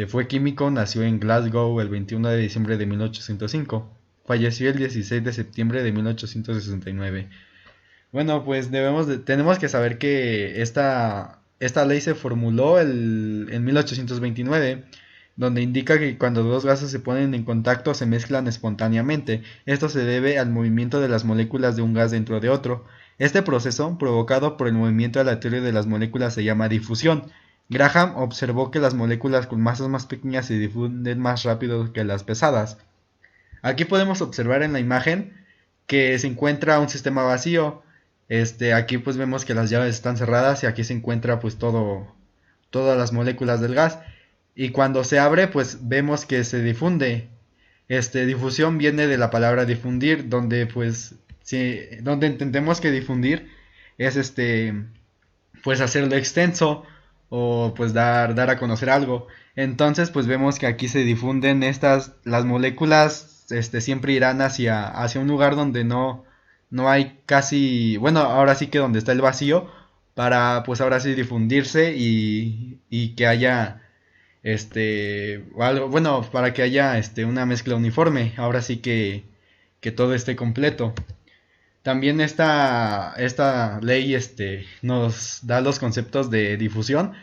fue químico, nació en Glasgow el 21 de diciembre de 1805. Falleció el 16 de septiembre de 1869. Bueno, pues tenemos que saber que esta ley se formuló en 1829, donde indica que cuando dos gases se ponen en contacto se mezclan espontáneamente. Esto se debe al movimiento de las moléculas de un gas dentro de otro. Este proceso, provocado por el movimiento aleatorio de las moléculas, se llama difusión. Graham observó que las moléculas con masas más pequeñas se difunden más rápido que las pesadas. Aquí podemos observar en la imagen que se encuentra un sistema vacío. Aquí pues vemos que las llaves están cerradas y aquí se encuentra pues todas las moléculas del gas. Y cuando se abre pues vemos que se difunde. Difusión viene de la palabra difundir, donde pues donde entendemos que difundir es pues hacerlo extenso o pues dar a conocer algo. Entonces pues vemos que aquí se difunden las moléculas siempre irán hacia un lugar donde no hay casi, bueno, ahora sí que donde está el vacío, para pues ahora sí difundirse y que haya algo, bueno, para que haya una mezcla uniforme, ahora sí que todo esté completo. También esta ley nos da los conceptos de difusión,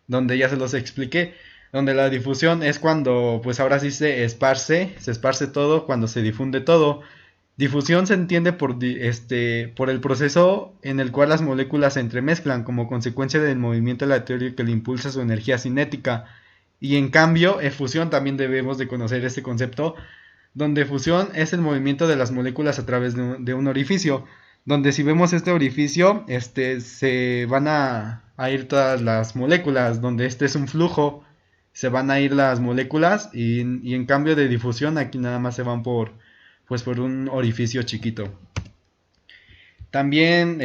donde ya se los expliqué, donde la difusión es cuando pues ahora sí se esparce todo, cuando se difunde todo. Difusión se entiende por el proceso en el cual las moléculas se entremezclan como consecuencia del movimiento aleatorio que le impulsa su energía cinética. Y en cambio, efusión también debemos de conocer este concepto, donde fusión es el movimiento de las moléculas a través de un orificio, donde si vemos este orificio, se van a ir todas las moléculas, donde es un flujo, se van a ir las moléculas y en cambio de difusión aquí nada más se van por un orificio chiquito. También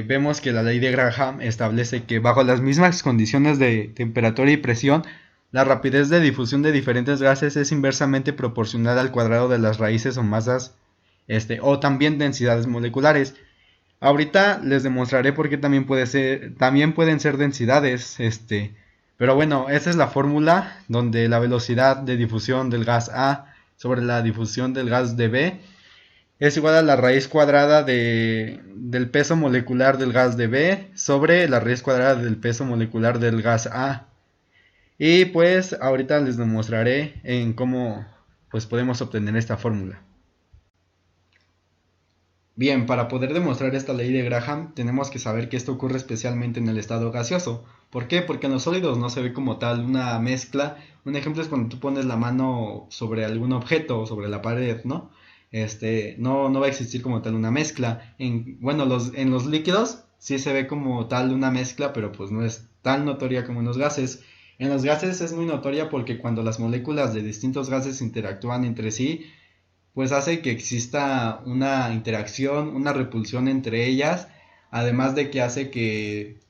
vemos que la ley de Graham establece que bajo las mismas condiciones de temperatura y presión, la rapidez de difusión de diferentes gases es inversamente proporcional al cuadrado de las raíces o masas o también densidades moleculares. Ahorita les demostraré por qué también pueden ser densidades, pero bueno, esa es la fórmula donde la velocidad de difusión del gas A sobre la difusión del gas de B es igual a la raíz cuadrada del peso molecular del gas de B sobre la raíz cuadrada del peso molecular del gas A. Y pues ahorita les demostraré en cómo pues podemos obtener esta fórmula. Bien, para poder demostrar esta ley de Graham tenemos que saber que esto ocurre especialmente en el estado gaseoso. ¿Por qué? Porque en los sólidos no se ve como tal una mezcla. Un ejemplo es cuando tú pones la mano sobre algún objeto o sobre la pared, ¿no? No va a existir como tal una mezcla. En los líquidos sí se ve como tal una mezcla, pero pues no es tan notoria como en los gases. En los gases es muy notoria porque cuando las moléculas de distintos gases interactúan entre sí, pues hace que exista una interacción, una repulsión entre ellas, además de que hace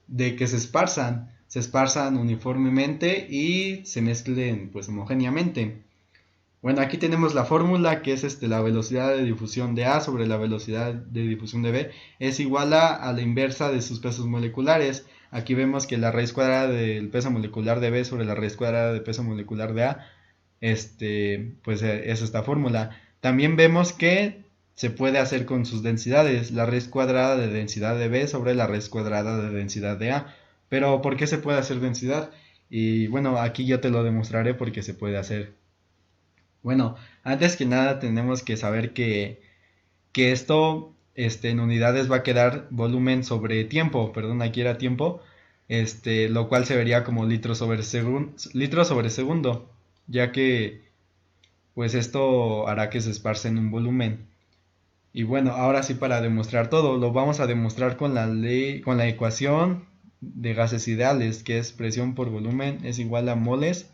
de que se esparzan uniformemente y se mezclen pues homogéneamente. Bueno, aquí tenemos la fórmula que es la velocidad de difusión de A sobre la velocidad de difusión de B es igual a la inversa de sus pesos moleculares. Aquí vemos que la raíz cuadrada del peso molecular de B sobre la raíz cuadrada del peso molecular de A, pues es esta fórmula. También vemos que se puede hacer con sus densidades, la raíz cuadrada de densidad de B sobre la raíz cuadrada de densidad de A. Pero ¿por qué se puede hacer densidad? Y bueno, aquí yo te lo demostraré porque se puede hacer. Bueno, antes que nada tenemos que saber que esto en unidades va a quedar volumen sobre tiempo, perdón, aquí era tiempo, lo cual se vería como litros sobre segundo, ya que pues esto hará que se esparce en un volumen. Y bueno, ahora sí, para demostrar todo, lo vamos a demostrar con con la ecuación de gases ideales, que es presión por volumen es igual a moles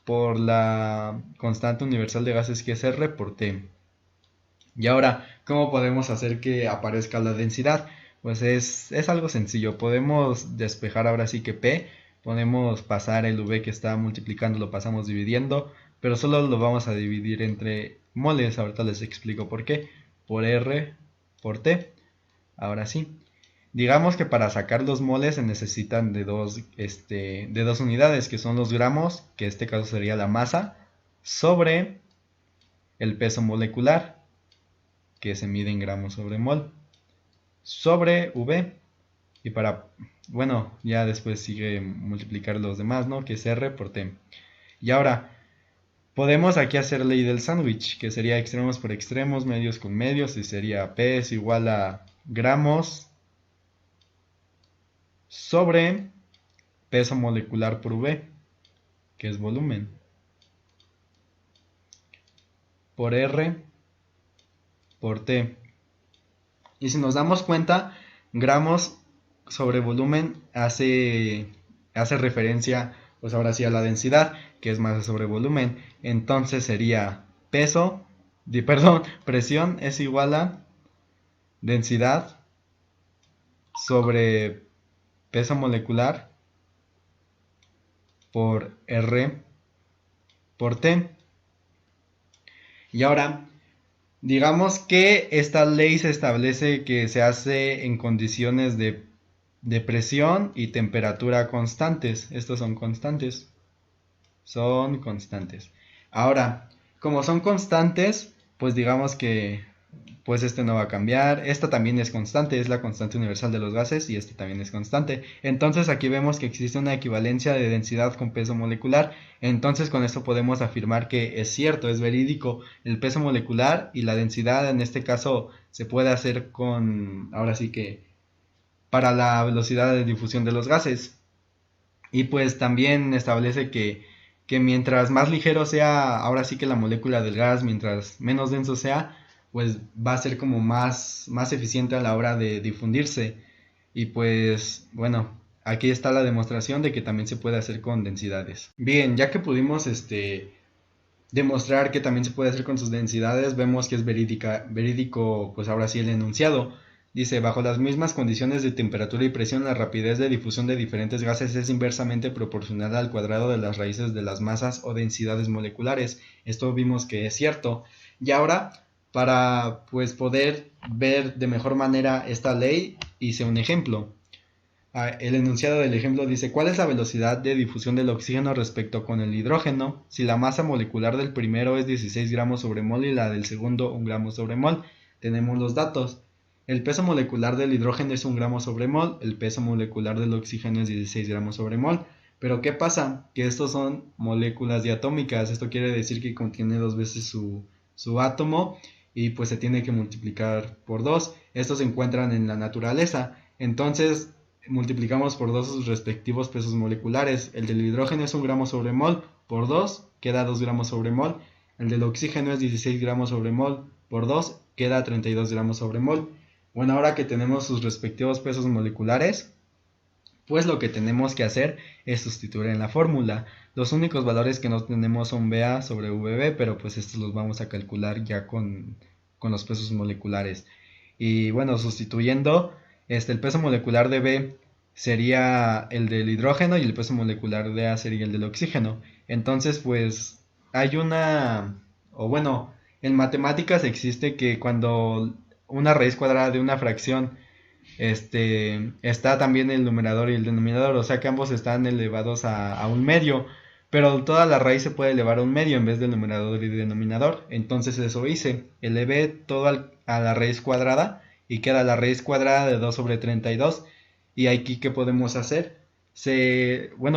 por la constante universal de gases, que es R por T. Y ahora, ¿cómo podemos hacer que aparezca la densidad? Pues es algo sencillo. Podemos despejar ahora sí que P, podemos pasar el V que está multiplicando, lo pasamos dividiendo, pero solo lo vamos a dividir entre moles. Ahorita les explico por qué. Por R por T. Ahora sí. Digamos que para sacar los moles se necesitan de dos unidades, que son los gramos, que en este caso sería la masa, sobre el peso molecular, que se mide en gramos sobre mol, sobre V. Y bueno, ya después sigue multiplicar los demás, ¿no? Que es R por T. Y ahora, podemos aquí hacer ley del sándwich, que sería extremos por extremos, medios con medios, y sería P es igual a gramos sobre peso molecular por V, que es volumen, por R por T. Y si nos damos cuenta, gramos sobre volumen hace referencia, pues ahora sí, a la densidad, que es masa sobre volumen. Entonces sería presión es igual a densidad sobre peso molecular por R por T. Y ahora, digamos que esta ley se establece que se hace en condiciones de presión y temperatura constantes. Estos son constantes. Son constantes. Ahora, como son constantes, pues digamos que pues no va a cambiar. Esta también es constante, es la constante universal de los gases, y este también es constante. Entonces aquí vemos que existe una equivalencia de densidad con peso molecular. Entonces con esto podemos afirmar que es cierto, es verídico. El peso molecular y la densidad en este caso se puede hacer ahora sí que para la velocidad de difusión de los gases. Y pues también establece que mientras más ligero sea ahora sí que la molécula del gas, mientras menos denso sea, pues va a ser como más eficiente a la hora de difundirse. Y pues bueno, aquí está la demostración de que también se puede hacer con densidades. Bien, ya que pudimos demostrar que también se puede hacer con sus densidades, vemos que es verídico pues ahora sí el enunciado. Dice, bajo las mismas condiciones de temperatura y presión, la rapidez de difusión de diferentes gases es inversamente proporcional al cuadrado de las raíces de las masas o densidades moleculares. Esto vimos que es cierto. Y ahora, para pues poder ver de mejor manera esta ley, hice un ejemplo. El enunciado del ejemplo dice, ¿cuál es la velocidad de difusión del oxígeno respecto con el hidrógeno si la masa molecular del primero es 16 gramos sobre mol y la del segundo 1 gramo sobre mol? Tenemos los datos. El peso molecular del hidrógeno es 1 gramo sobre mol, el peso molecular del oxígeno es 16 gramos sobre mol. Pero ¿qué pasa? Que estos son moléculas diatómicas. Esto quiere decir que contiene 2 veces su átomo, y pues se tiene que multiplicar por 2. Estos se encuentran en la naturaleza. Entonces multiplicamos por 2 sus respectivos pesos moleculares. El del hidrógeno es 1 gramo sobre mol, por 2 queda 2 gramos sobre mol. El del oxígeno es 16 gramos sobre mol, por 2 queda 32 gramos sobre mol. Bueno, ahora que tenemos sus respectivos pesos moleculares, pues lo que tenemos que hacer es sustituir en la fórmula. Los únicos valores que no tenemos son VA sobre VB, pero pues estos los vamos a calcular ya con los pesos moleculares. Y bueno, sustituyendo, el peso molecular de B sería el del hidrógeno y el peso molecular de A sería el del oxígeno. Entonces, pues hay en matemáticas existe que cuando una raíz cuadrada de una fracción está también el numerador y el denominador, o sea que ambos están elevados a un medio, pero toda la raíz se puede elevar a un medio en vez del numerador y denominador. Entonces eso hice, elevé todo a la raíz cuadrada y queda la raíz cuadrada de 2 sobre 32. Y aquí, ¿qué podemos hacer?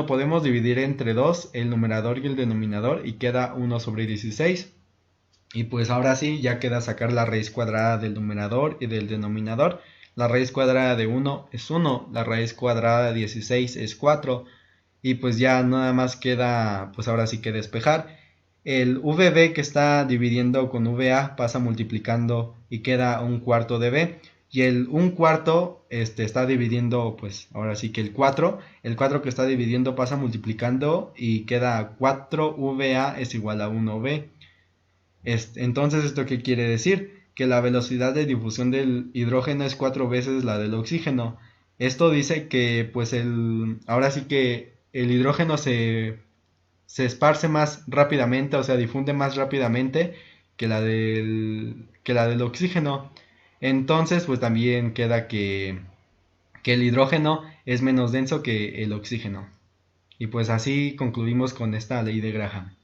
Podemos dividir entre 2 el numerador y el denominador y queda 1 sobre 16. Y pues ahora sí, ya queda sacar la raíz cuadrada del numerador y del denominador. La raíz cuadrada de 1 es 1, la raíz cuadrada de 16 es 4. Y pues ya nada más queda, pues ahora sí que despejar. El VB que está dividiendo con VA pasa multiplicando y queda un cuarto de B. Y el un cuarto está dividiendo, pues ahora sí que el 4 que está dividiendo pasa multiplicando y queda 4VA es igual a 1B. Entonces, ¿esto qué quiere decir? Que la velocidad de difusión del hidrógeno es 4 veces la del oxígeno. Esto dice que pues ahora sí que el hidrógeno se esparce más rápidamente, o sea, difunde más rápidamente que la del oxígeno. Entonces, pues también queda que el hidrógeno es menos denso que el oxígeno. Y pues así concluimos con esta ley de Graham.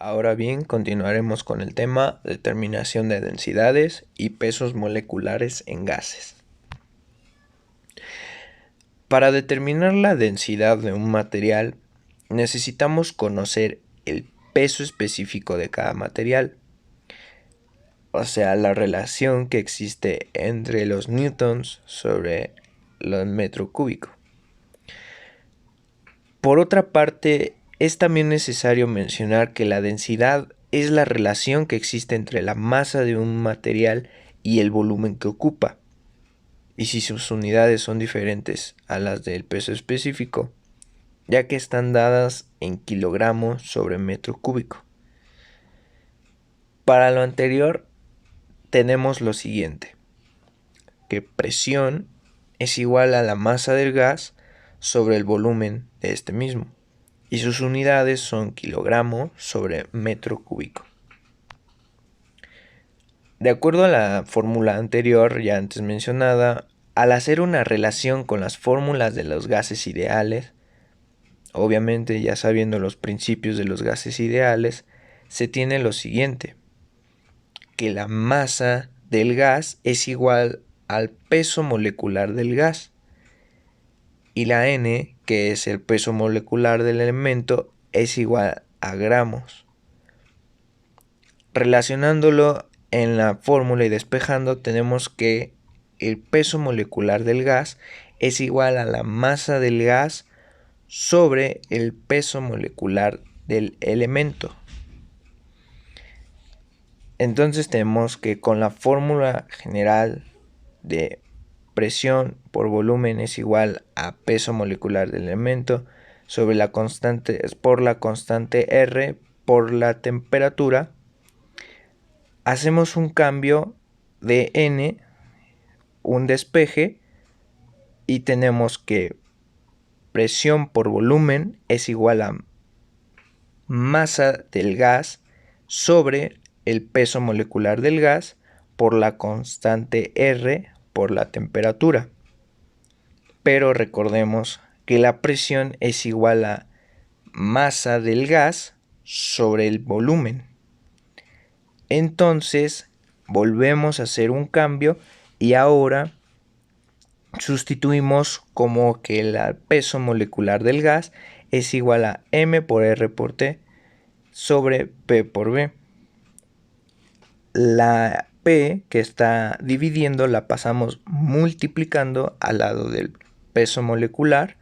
Ahora bien, continuaremos con el tema determinación de densidades y pesos moleculares en gases. Para determinar la densidad de un material, necesitamos conocer el peso específico de cada material, o sea, la relación que existe entre los newtons sobre el metro cúbico. Por otra parte, es también necesario mencionar que la densidad es la relación que existe entre la masa de un material y el volumen que ocupa, y si sus unidades son diferentes a las del peso específico, ya que están dadas en kilogramos sobre metro cúbico. Para lo anterior, tenemos lo siguiente, que presión es igual a la masa del gas sobre el volumen de este mismo, y sus unidades son kilogramo sobre metro cúbico. De acuerdo a la fórmula anterior, ya antes mencionada, al hacer una relación con las fórmulas de los gases ideales, obviamente ya sabiendo los principios de los gases ideales, se tiene lo siguiente, que la masa del gas es igual al peso molecular del gas, y la N, que es el peso molecular del elemento, es igual a gramos. Relacionándolo en la fórmula y despejando, tenemos que el peso molecular del gas es igual a la masa del gas sobre el peso molecular del elemento. Entonces tenemos que con la fórmula general de presión por volumen es igual a peso molecular del elemento sobre la constante R por la temperatura, hacemos un cambio de N, un despeje, y tenemos que presión por volumen es igual a masa del gas sobre el peso molecular del gas por la constante R por la temperatura. Pero recordemos que la presión es igual a masa del gas sobre el volumen. Entonces volvemos a hacer un cambio y ahora sustituimos como que el peso molecular del gas es igual a M por R por T sobre P por B. La P que está dividiendo la pasamos multiplicando al lado del peso molecular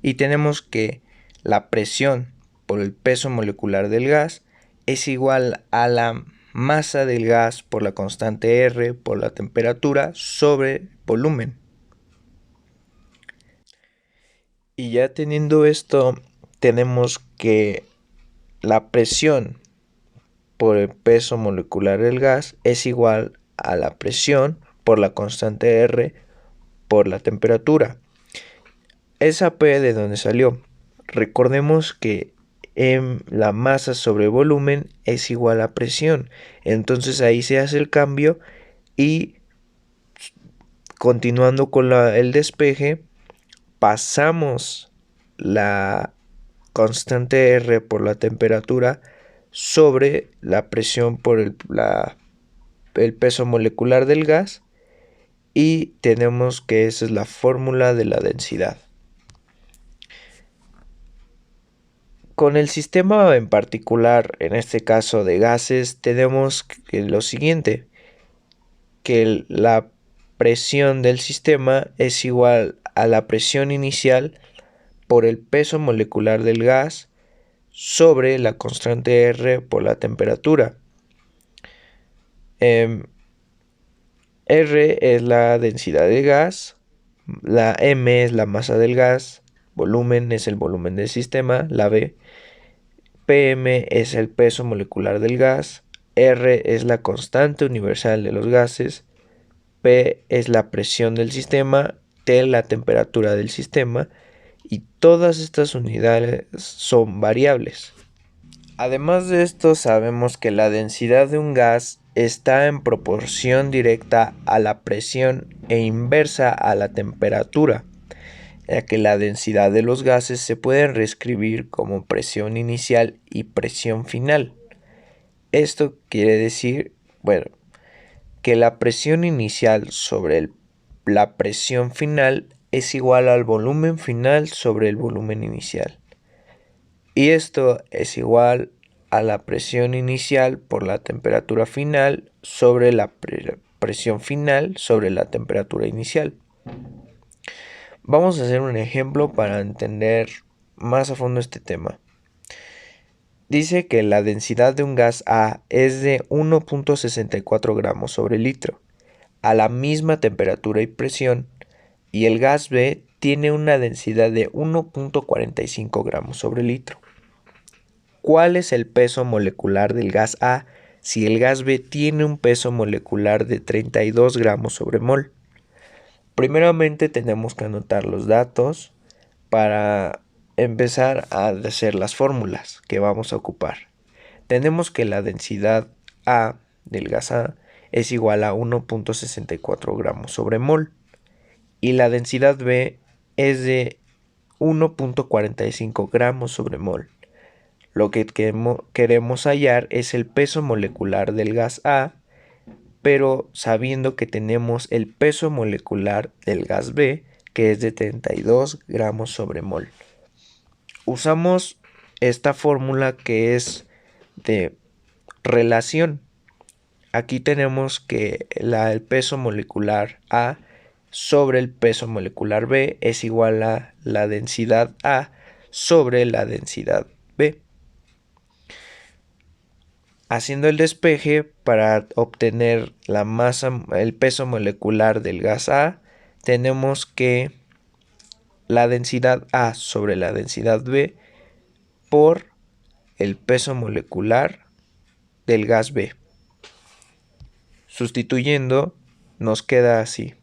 y tenemos que la presión por el peso molecular del gas es igual a la masa del gas por la constante R por la temperatura sobre volumen. Y ya teniendo esto, tenemos que la presión por el peso molecular del gas es igual a la presión por la constante R por la temperatura. Esa P de donde salió. Recordemos que la masa sobre volumen es igual a presión. Entonces ahí se hace el cambio y continuando con el despeje, pasamos la constante R por la temperatura sobre la presión por el peso molecular del gas y tenemos que esa es la fórmula de la densidad. Con el sistema en particular, en este caso de gases, tenemos que lo siguiente, que la presión del sistema es igual a la presión inicial por el peso molecular del gas sobre la constante R por la temperatura. R es la densidad del gas, la M es la masa del gas, volumen es el volumen del sistema, la V, PM es el peso molecular del gas, R es la constante universal de los gases, P es la presión del sistema, T la temperatura del sistema y todas estas unidades son variables. Además de esto, sabemos que la densidad de un gas está en proporción directa a la presión e inversa a la temperatura, ya que la densidad de los gases se puede reescribir como presión inicial y presión final. Esto quiere decir, que la presión inicial sobre la presión final es igual al volumen final sobre el volumen inicial. Y esto es igual a la presión inicial por la temperatura final sobre la presión final sobre la temperatura inicial. Vamos a hacer un ejemplo para entender más a fondo este tema. Dice que la densidad de un gas A es de 1.64 gramos sobre litro, a la misma temperatura y presión, y el gas B tiene una densidad de 1.45 gramos sobre litro. ¿Cuál es el peso molecular del gas A si el gas B tiene un peso molecular de 32 gramos sobre mol? Primeramente tenemos que anotar los datos para empezar a hacer las fórmulas que vamos a ocupar. Tenemos que la densidad A del gas A es igual a 1.64 gramos sobre mol y la densidad B es de 1.45 gramos sobre mol. Lo que queremos hallar es el peso molecular del gas A, pero sabiendo que tenemos el peso molecular del gas B, que es de 32 gramos sobre mol. Usamos esta fórmula que es de relación. Aquí tenemos que el peso molecular A sobre el peso molecular B es igual a la densidad A sobre la densidad B. Haciendo el despeje para obtener la masa, el peso molecular del gas A, tenemos que la densidad A sobre la densidad B por el peso molecular del gas B. Sustituyendo, nos queda así.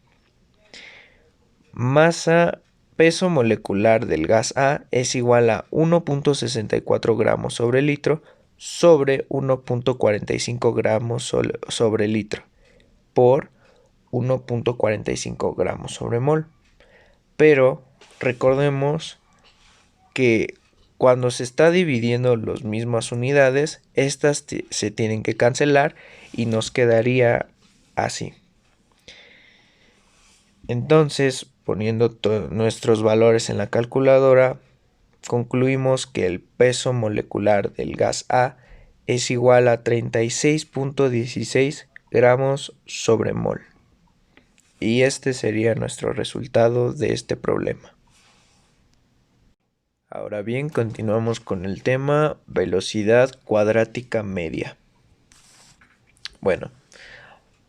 Peso molecular del gas A es igual a 1.64 gramos sobre litro sobre 1.45 gramos sobre litro por 1.45 gramos sobre mol. Pero recordemos que cuando se está dividiendo las mismas unidades, estas se tienen que cancelar y nos quedaría así. Entonces, poniendo nuestros valores en la calculadora, concluimos que el peso molecular del gas A es igual a 36.16 gramos sobre mol. Y este sería nuestro resultado de este problema. Ahora bien, continuamos con el tema velocidad cuadrática media. Bueno,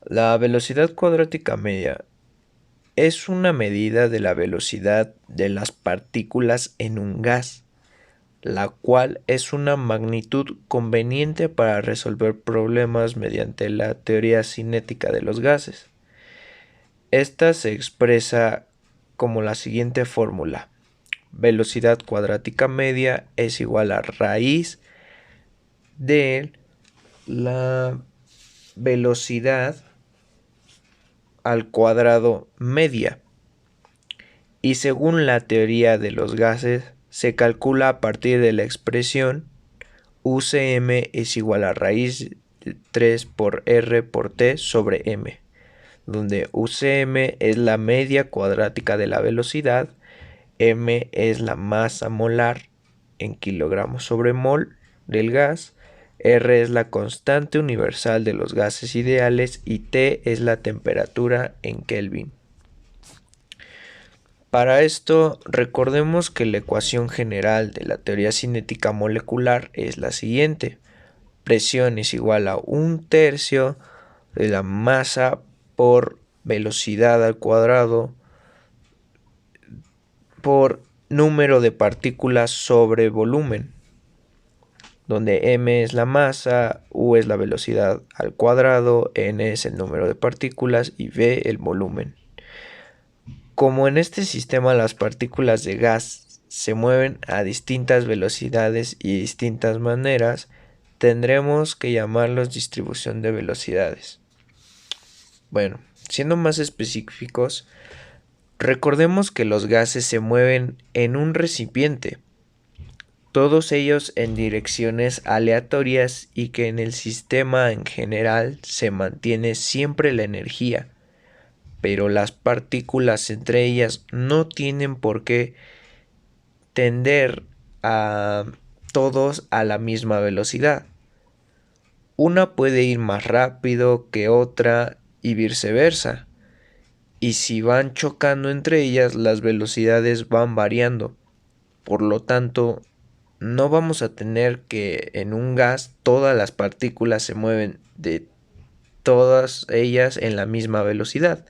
la velocidad cuadrática media es una medida de la velocidad de las partículas en un gas, la cual es una magnitud conveniente para resolver problemas mediante la teoría cinética de los gases. Esta se expresa como la siguiente fórmula: velocidad cuadrática media es igual a raíz de la velocidad al cuadrado media, y según la teoría de los gases se calcula a partir de la expresión UCM es igual a raíz de 3 por R por T sobre M, donde UCM es la media cuadrática de la velocidad, M es la masa molar en kilogramos sobre mol del gas, R es la constante universal de los gases ideales y T es la temperatura en Kelvin. Para esto, recordemos que la ecuación general de la teoría cinética molecular es la siguiente: presión es igual a 1/3 de la masa por velocidad al cuadrado por número de partículas sobre volumen, donde m es la masa, u es la velocidad al cuadrado, n es el número de partículas y v el volumen. Como en este sistema las partículas de gas se mueven a distintas velocidades y distintas maneras, tendremos que llamarlos distribución de velocidades. Bueno, siendo más específicos, recordemos que los gases se mueven en un recipiente, todos ellos en direcciones aleatorias, y que en el sistema en general se mantiene siempre la energía, pero las partículas entre ellas no tienen por qué tender a todos a la misma velocidad. Una puede ir más rápido que otra y viceversa, y si van chocando entre ellas las velocidades van variando. Por lo tanto, no vamos a tener que en un gas todas las partículas se mueven de todas ellas en la misma velocidad,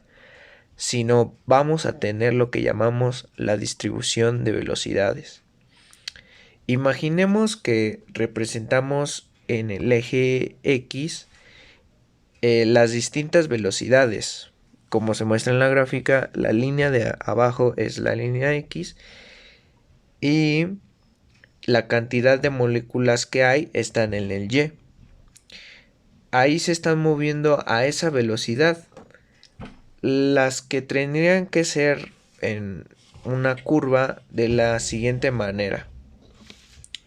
sino vamos a tener lo que llamamos la distribución de velocidades. Imaginemos que representamos en el eje X las distintas velocidades. Como se muestra en la gráfica, la línea de abajo es la línea X y la cantidad de moléculas que hay están en el Y. Ahí se están moviendo a esa velocidad. Las que tendrían que ser en una curva de la siguiente manera.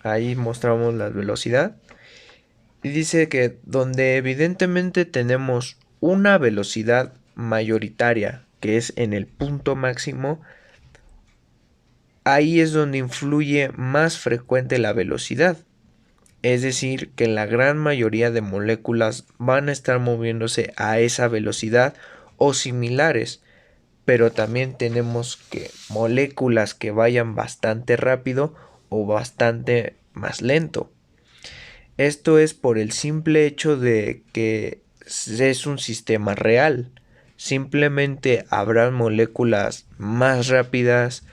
Ahí mostramos la velocidad y dice que donde evidentemente tenemos una velocidad mayoritaria, que es en el punto máximo, ahí es donde influye más frecuente la velocidad. Es decir, que la gran mayoría de moléculas van a estar moviéndose a esa velocidad o similares, pero también tenemos que moléculas que vayan bastante rápido o bastante más lento. Esto es por el simple hecho de que es un sistema real. Simplemente habrán moléculas más rápidas,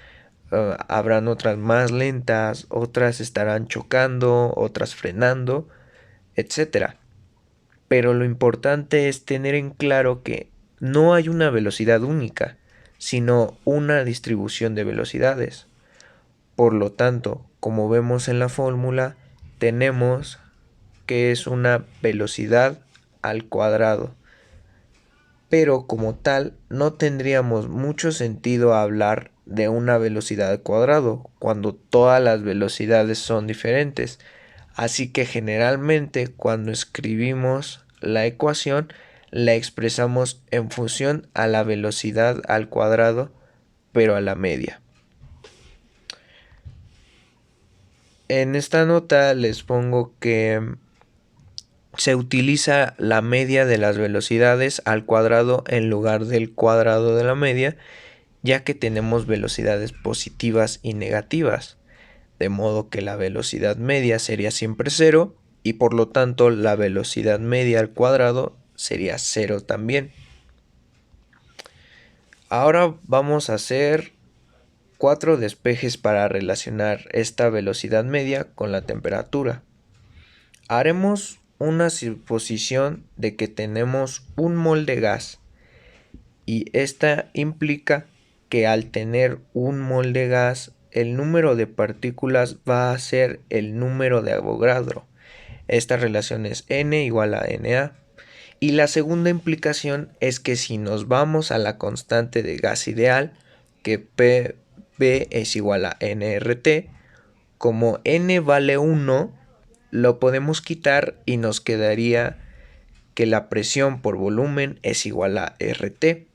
habrán otras más lentas, otras estarán chocando, otras frenando, etc. Pero lo importante es tener en claro que no hay una velocidad única, sino una distribución de velocidades. Por lo tanto, como vemos en la fórmula, tenemos que es una velocidad al cuadrado. Pero como tal, no tendríamos mucho sentido hablar de una velocidad al cuadrado cuando todas las velocidades son diferentes. Así que generalmente cuando escribimos la ecuación la expresamos en función a la velocidad al cuadrado, pero a la media. En esta nota les pongo que se utiliza la media de las velocidades al cuadrado en lugar del cuadrado de la media, ya que tenemos velocidades positivas y negativas, de modo que la velocidad media sería siempre 0 y por lo tanto la velocidad media al cuadrado sería 0 también. Ahora vamos a hacer 4 despejes para relacionar esta velocidad media con la temperatura. Haremos una suposición de que tenemos un mol de gas y esta implica que al tener un mol de gas el número de partículas va a ser el número de Avogadro. Esta relación es N igual a Na. Y la segunda implicación es que si nos vamos a la constante de gas ideal, que PB es igual a nRT, como N vale 1, lo podemos quitar y nos quedaría que la presión por volumen es igual a RT.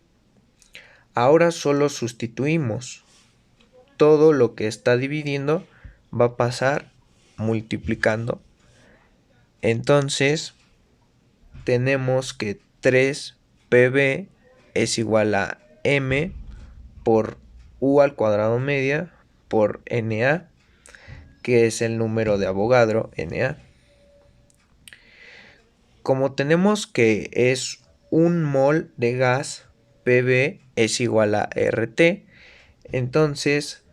Ahora solo sustituimos. Todo lo que está dividiendo va a pasar multiplicando. Entonces tenemos que 3PB es igual a M por U al cuadrado media por Na, que es el número de Avogadro, Na. Como tenemos que es un mol de gas, PB es igual a RT, entonces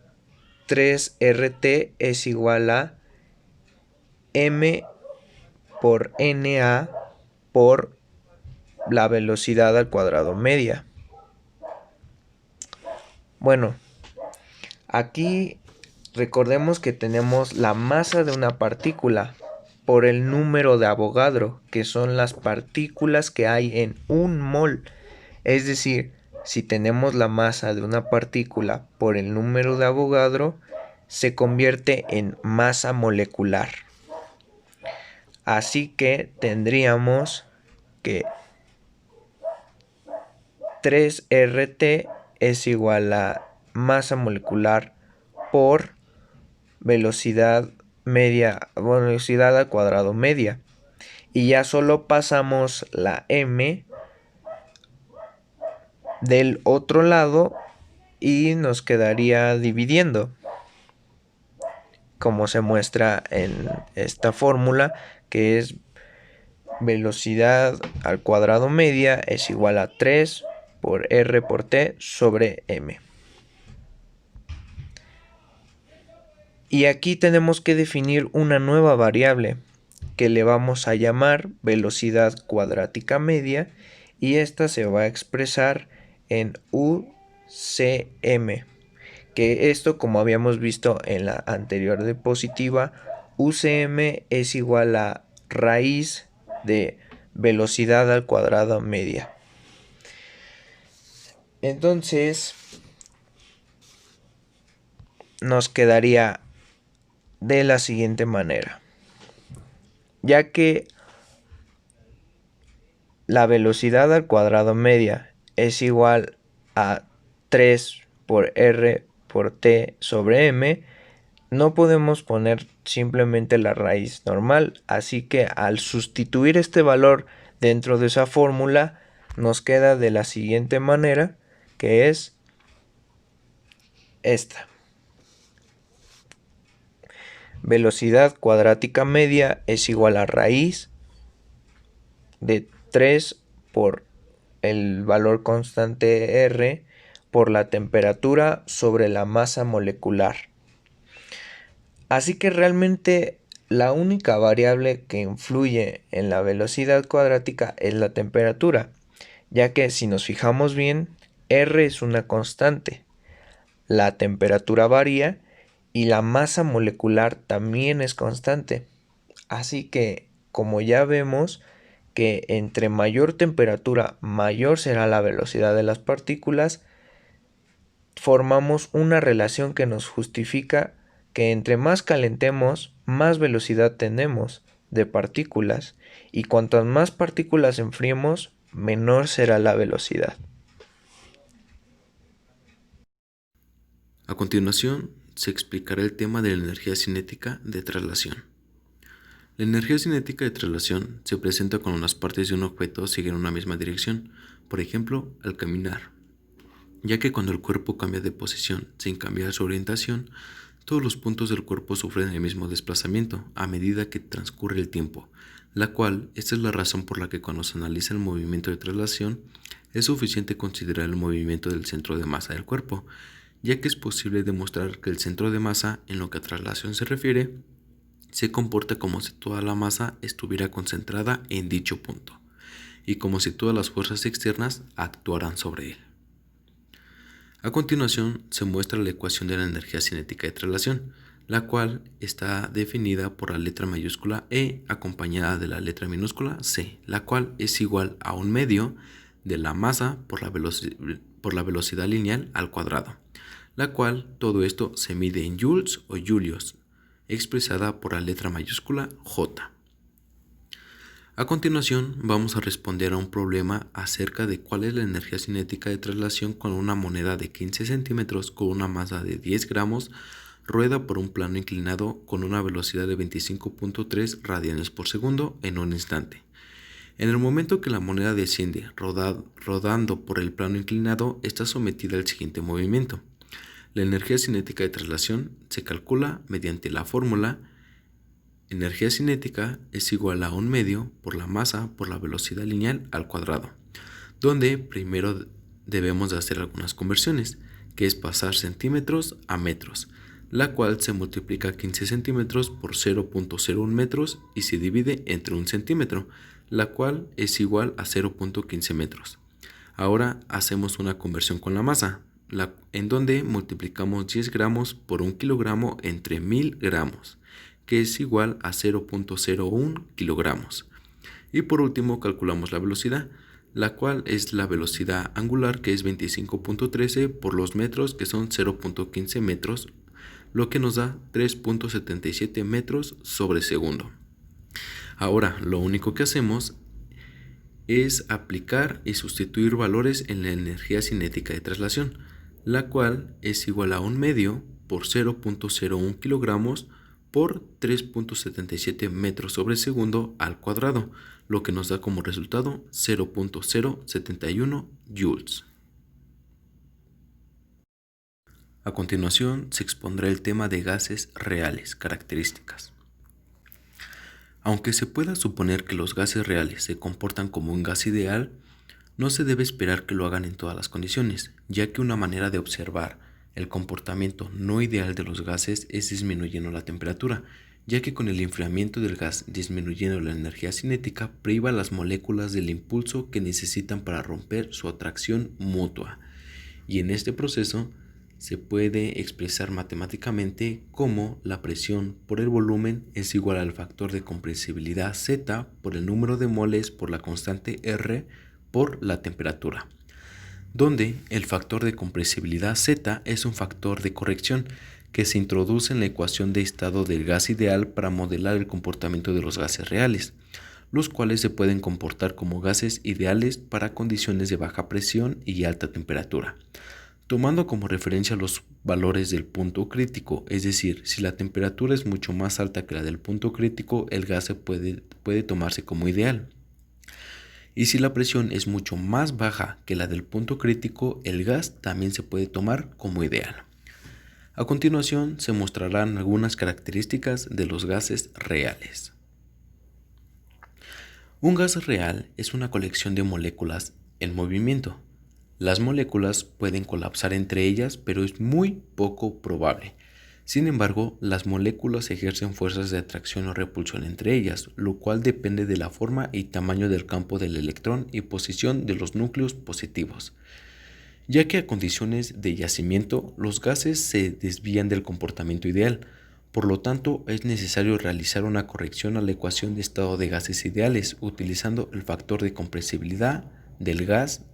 3RT es igual a M por Na por la velocidad al cuadrado media. Bueno, aquí recordemos que tenemos la masa de una partícula por el número de Avogadro, que son las partículas que hay en un mol. Es decir, si tenemos la masa de una partícula por el número de Avogadro, se convierte en masa molecular. Así que tendríamos que 3RT es igual a masa molecular por velocidad media, velocidad al cuadrado media. Y ya solo pasamos la M del otro lado y nos quedaría dividiendo, como se muestra en esta fórmula, que es velocidad al cuadrado media es igual a 3 por R por T sobre M. Y aquí tenemos que definir una nueva variable que le vamos a llamar velocidad cuadrática media, y esta se va a expresar en UCM, que esto, como habíamos visto en la anterior diapositiva, UCM es igual a raíz de velocidad al cuadrado media. Entonces nos quedaría de la siguiente manera, ya que la velocidad al cuadrado media es igual a 3 por R por T sobre M, no podemos poner simplemente la raíz normal, así que al sustituir este valor dentro de esa fórmula nos queda de la siguiente manera, que es esta. Velocidad cuadrática media es igual a raíz de 3 por el valor constante R por la temperatura sobre la masa molecular. Así que realmente la única variable que influye en la velocidad cuadrática es la temperatura, ya que si nos fijamos bien, R es una constante, la temperatura varía y la masa molecular también es constante. Así que, como ya vemos, que entre mayor temperatura, mayor será la velocidad de las partículas, formamos una relación que nos justifica que entre más calentemos, más velocidad tenemos de partículas, y cuantas más partículas enfriemos, menor será la velocidad. A continuación, se explicará el tema de la energía cinética de traslación. La energía cinética de traslación se presenta cuando las partes de un objeto siguen una misma dirección, por ejemplo, al caminar, ya que cuando el cuerpo cambia de posición sin cambiar su orientación, todos los puntos del cuerpo sufren el mismo desplazamiento a medida que transcurre el tiempo, la cual esta es la razón por la que cuando se analiza el movimiento de traslación, es suficiente considerar el movimiento del centro de masa del cuerpo, ya que es posible demostrar que el centro de masa, en lo que a traslación se refiere, se comporta como si toda la masa estuviera concentrada en dicho punto, y como si todas las fuerzas externas actuaran sobre él. A continuación se muestra la ecuación de la energía cinética de traslación, la cual está definida por la letra mayúscula E acompañada de la letra minúscula C, la cual es igual a un medio de la masa por la velocidad lineal al cuadrado, la cual todo esto se mide en joules o julios, expresada por la letra mayúscula J. A continuación vamos a responder a un problema acerca de cuál es la energía cinética de traslación con una moneda de 15 centímetros con una masa de 10 gramos rueda por un plano inclinado con una velocidad de 25.3 radianes por segundo en un instante. En el momento que la moneda desciende rodando por el plano inclinado, está sometida al siguiente movimiento. La energía cinética de traslación se calcula mediante la fórmula energía cinética es igual a un medio por la masa por la velocidad lineal al cuadrado, donde primero debemos de hacer algunas conversiones, que es pasar centímetros a metros, la cual se multiplica 15 centímetros por 0.01 metros y se divide entre un centímetro, la cual es igual a 0.15 metros. Ahora hacemos una conversión con la masa, en donde multiplicamos 10 gramos por 1 kilogramo entre 1000 gramos, que es igual a 0.01 kilogramos. Y por último calculamos la velocidad, la cual es la velocidad angular, que es 25.13 por los metros, que son 0.15 metros, lo que nos da 3.77 metros sobre segundo. Ahora lo único que hacemos es aplicar y sustituir valores en la energía cinética de traslación, la cual es igual a un medio por 0.01 kilogramos por 3.77 metros sobre segundo al cuadrado, lo que nos da como resultado 0.071 joules. A continuación se expondrá el tema de gases reales, características. Aunque se pueda suponer que los gases reales se comportan como un gas ideal, no se debe esperar que lo hagan en todas las condiciones, ya que una manera de observar el comportamiento no ideal de los gases es disminuyendo la temperatura, ya que con el enfriamiento del gas disminuyendo la energía cinética priva a las moléculas del impulso que necesitan para romper su atracción mutua, y en este proceso se puede expresar matemáticamente como la presión por el volumen es igual al factor de compresibilidad Z por el número de moles por la constante R por la temperatura, donde el factor de compresibilidad Z es un factor de corrección que se introduce en la ecuación de estado del gas ideal para modelar el comportamiento de los gases reales, los cuales se pueden comportar como gases ideales para condiciones de baja presión y alta temperatura, tomando como referencia los valores del punto crítico, es decir, si la temperatura es mucho más alta que la del punto crítico, el gas puede tomarse como ideal. Y si la presión es mucho más baja que la del punto crítico, el gas también se puede tomar como ideal. A continuación se mostrarán algunas características de los gases reales. Un gas real es una colección de moléculas en movimiento. Las moléculas pueden colapsar entre ellas, pero es muy poco probable. Sin embargo, las moléculas ejercen fuerzas de atracción o repulsión entre ellas, lo cual depende de la forma y tamaño del campo del electrón y posición de los núcleos positivos, ya que a condiciones de yacimiento los gases se desvían del comportamiento ideal. Por lo tanto, es necesario realizar una corrección a la ecuación de estado de gases ideales utilizando el factor de compresibilidad del gas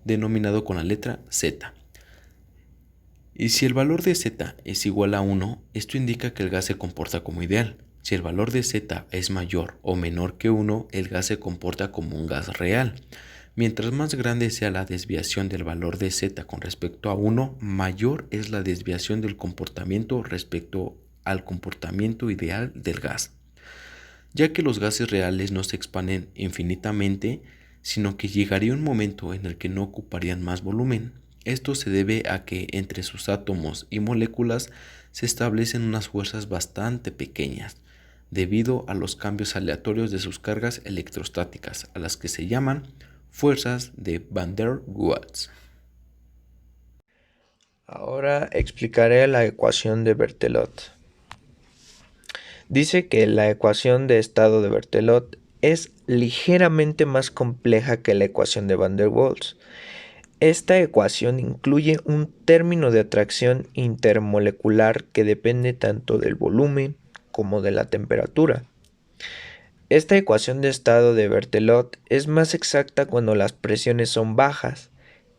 denominado con la letra Z. Y si el valor de Z es igual a 1, esto indica que el gas se comporta como ideal. Si el valor de Z es mayor o menor que 1, el gas se comporta como un gas real. Mientras más grande sea la desviación del valor de Z con respecto a 1, mayor es la desviación del comportamiento respecto al comportamiento ideal del gas. Ya que los gases reales no se expanden infinitamente, sino que llegaría un momento en el que no ocuparían más volumen. Esto se debe a que entre sus átomos y moléculas se establecen unas fuerzas bastante pequeñas, debido a los cambios aleatorios de sus cargas electrostáticas, a las que se llaman fuerzas de Van der Waals. Ahora explicaré la ecuación de Berthelot. Dice que la ecuación de estado de Berthelot es ligeramente más compleja que la ecuación de Van der Waals. Esta ecuación incluye un término de atracción intermolecular que depende tanto del volumen como de la temperatura. Esta ecuación de estado de Berthelot es más exacta cuando las presiones son bajas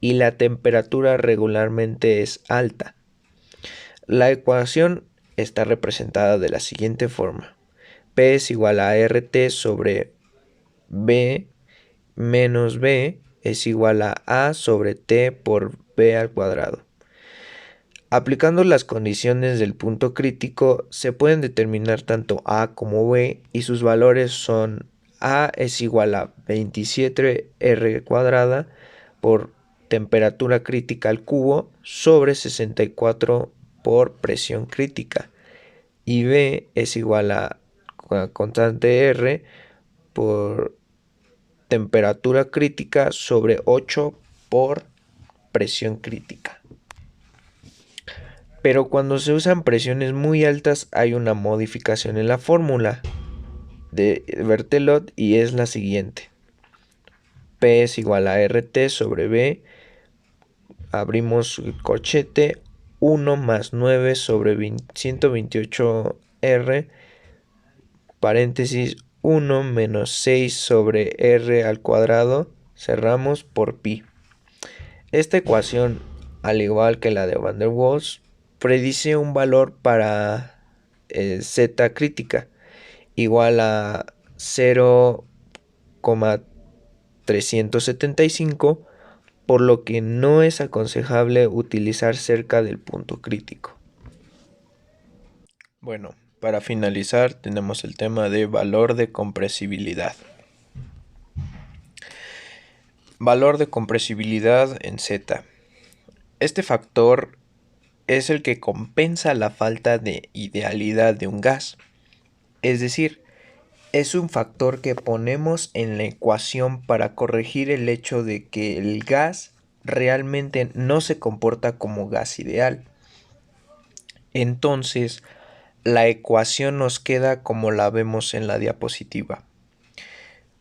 y la temperatura regularmente es alta. La ecuación está representada de la siguiente forma: P es igual a RT sobre B menos B es igual a A sobre T por B al cuadrado. Aplicando las condiciones del punto crítico, se pueden determinar tanto A como B y sus valores son: A es igual a 27R cuadrada por temperatura crítica al cubo sobre 64 por presión crítica, y B es igual a constante R por temperatura crítica sobre 8 por presión crítica. Pero cuando se usan presiones muy altas hay una modificación en la fórmula de Berthelot y es la siguiente: P es igual a RT sobre B, abrimos el corchete, 1 más 9 sobre 128R, paréntesis, 1 menos 6 sobre R al cuadrado, cerramos, por pi. Esta ecuación, al igual que la de Van der Waals, predice un valor para Z crítica igual a 0,375, por lo que no es aconsejable utilizar cerca del punto crítico. Bueno, para finalizar tenemos el tema de valor de compresibilidad. Valor de compresibilidad en Z. Este factor es el que compensa la falta de idealidad de un gas. Es decir, es un factor que ponemos en la ecuación para corregir el hecho de que el gas realmente no se comporta como gas ideal. Entonces, la ecuación nos queda como la vemos en la diapositiva.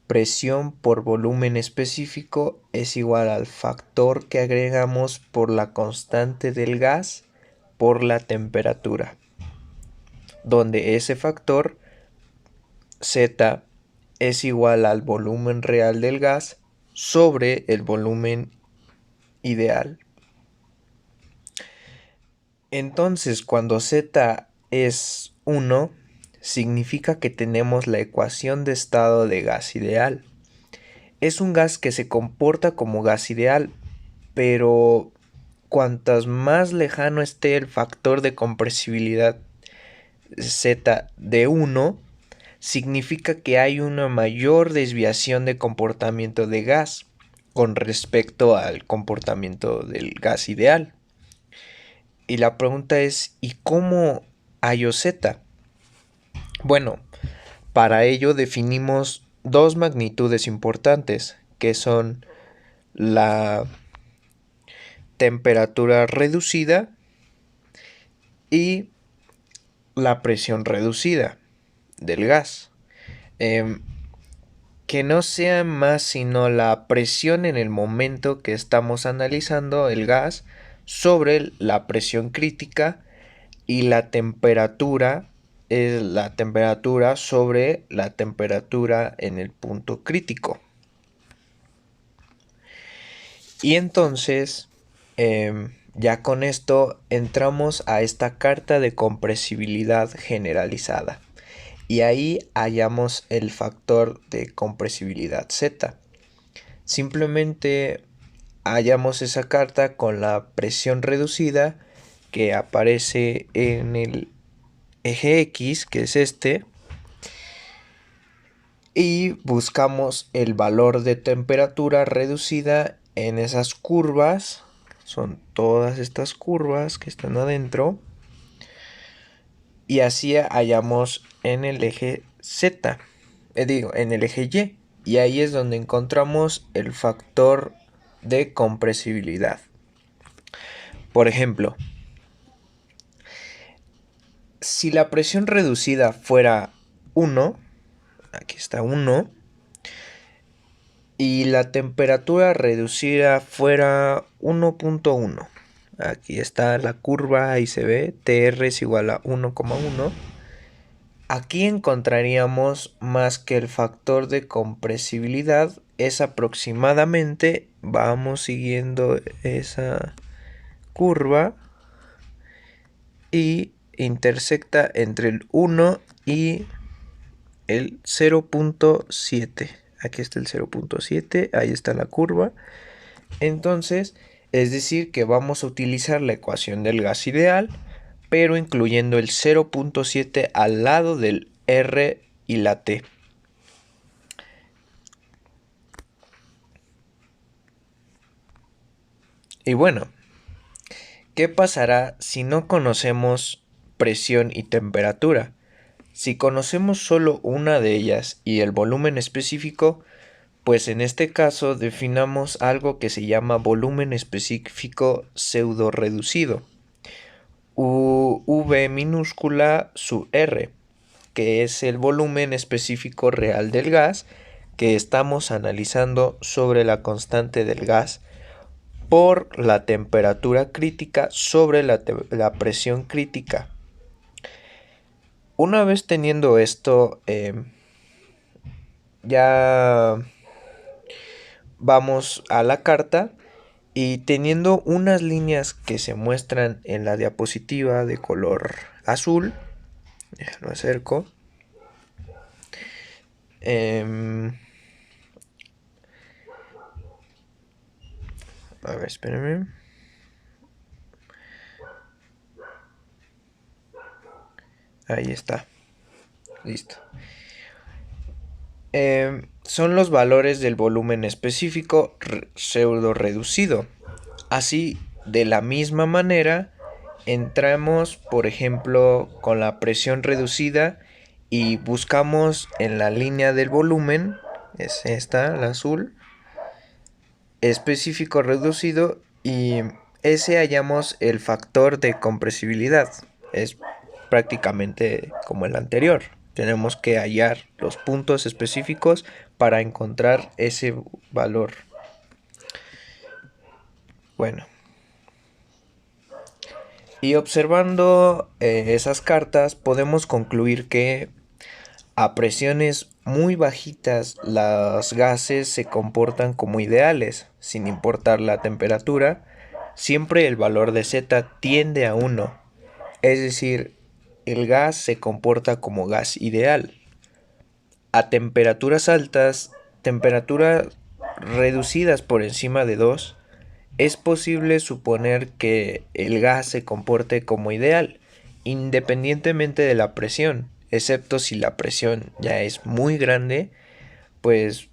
Presión por volumen específico es igual al factor que agregamos por la constante del gas por la temperatura, donde ese factor Z es igual al volumen real del gas sobre el volumen ideal. Entonces, cuando Z es 1, significa que tenemos la ecuación de estado de gas ideal. Es un gas que se comporta como gas ideal, pero cuantas más lejano esté el factor de compresibilidad Z de 1, significa que hay una mayor desviación de comportamiento de gas con respecto al comportamiento del gas ideal. Y la pregunta es, ¿y cómo hallo Z? Bueno, para ello definimos dos magnitudes importantes, que son la temperatura reducida y la presión reducida del gas, que no sea más sino la presión en el momento que estamos analizando el gas sobre la presión crítica, y la temperatura es la temperatura sobre la temperatura en el punto crítico. Y entonces, ya con esto entramos a esta carta de compresibilidad generalizada. Y ahí hallamos el factor de compresibilidad Z. Simplemente hallamos esa carta con la presión reducida que aparece en el eje X, que es este, y buscamos el valor de temperatura reducida en esas curvas. Son todas estas curvas que están adentro. Y así hallamos en el eje Z, en el eje Y, y ahí es donde encontramos el factor de compresibilidad. Por ejemplo, si la presión reducida fuera 1, aquí está 1, y la temperatura reducida fuera 1.1, aquí está la curva, ahí se ve, TR es igual a 1,1. Aquí encontraríamos más que el factor de compresibilidad es aproximadamente, vamos siguiendo esa curva y intersecta entre el 1 y el 0.7. Aquí está el 0.7, ahí está la curva. Entonces, es decir que vamos a utilizar la ecuación del gas ideal, pero incluyendo el 0.7 al lado del R y la T. Y bueno, ¿qué pasará si no conocemos presión y temperatura? Si conocemos solo una de ellas y el volumen específico, pues en este caso definamos algo que se llama volumen específico pseudo reducido, V minúscula su R, que es el volumen específico real del gas que estamos analizando sobre la constante del gas por la temperatura crítica sobre la presión crítica. Una vez teniendo esto, ya vamos a la carta y teniendo unas líneas que se muestran en la diapositiva de color azul, lo acerco. A ver, espérenme. Ahí está. Listo. Son los valores del volumen específico pseudo reducido. Así, de la misma manera, entramos, por ejemplo, con la presión reducida y buscamos en la línea del volumen, es esta, la azul, específico reducido, y ese hallamos el factor de compresibilidad. Es prácticamente como el anterior. Tenemos que hallar los puntos específicos para encontrar ese valor. Bueno. Y observando esas cartas podemos concluir que a presiones muy bajitas los gases se comportan como ideales, sin importar la temperatura. Siempre el valor de Z tiende a 1, es decir, el gas se comporta como gas ideal. A temperaturas altas, temperaturas reducidas por encima de 2, es posible suponer que el gas se comporte como ideal, independientemente de la presión, excepto si la presión ya es muy grande, pues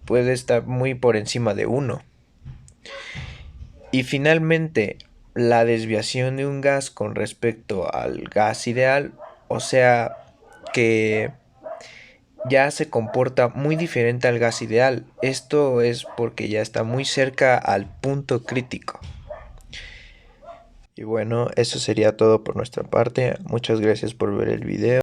puede estar muy por encima de 1. Y finalmente, la desviación de un gas con respecto al gas ideal, o sea que ya se comporta muy diferente al gas ideal. Esto es porque ya está muy cerca al punto crítico. Y bueno, eso sería todo por nuestra parte. Muchas gracias por ver el video.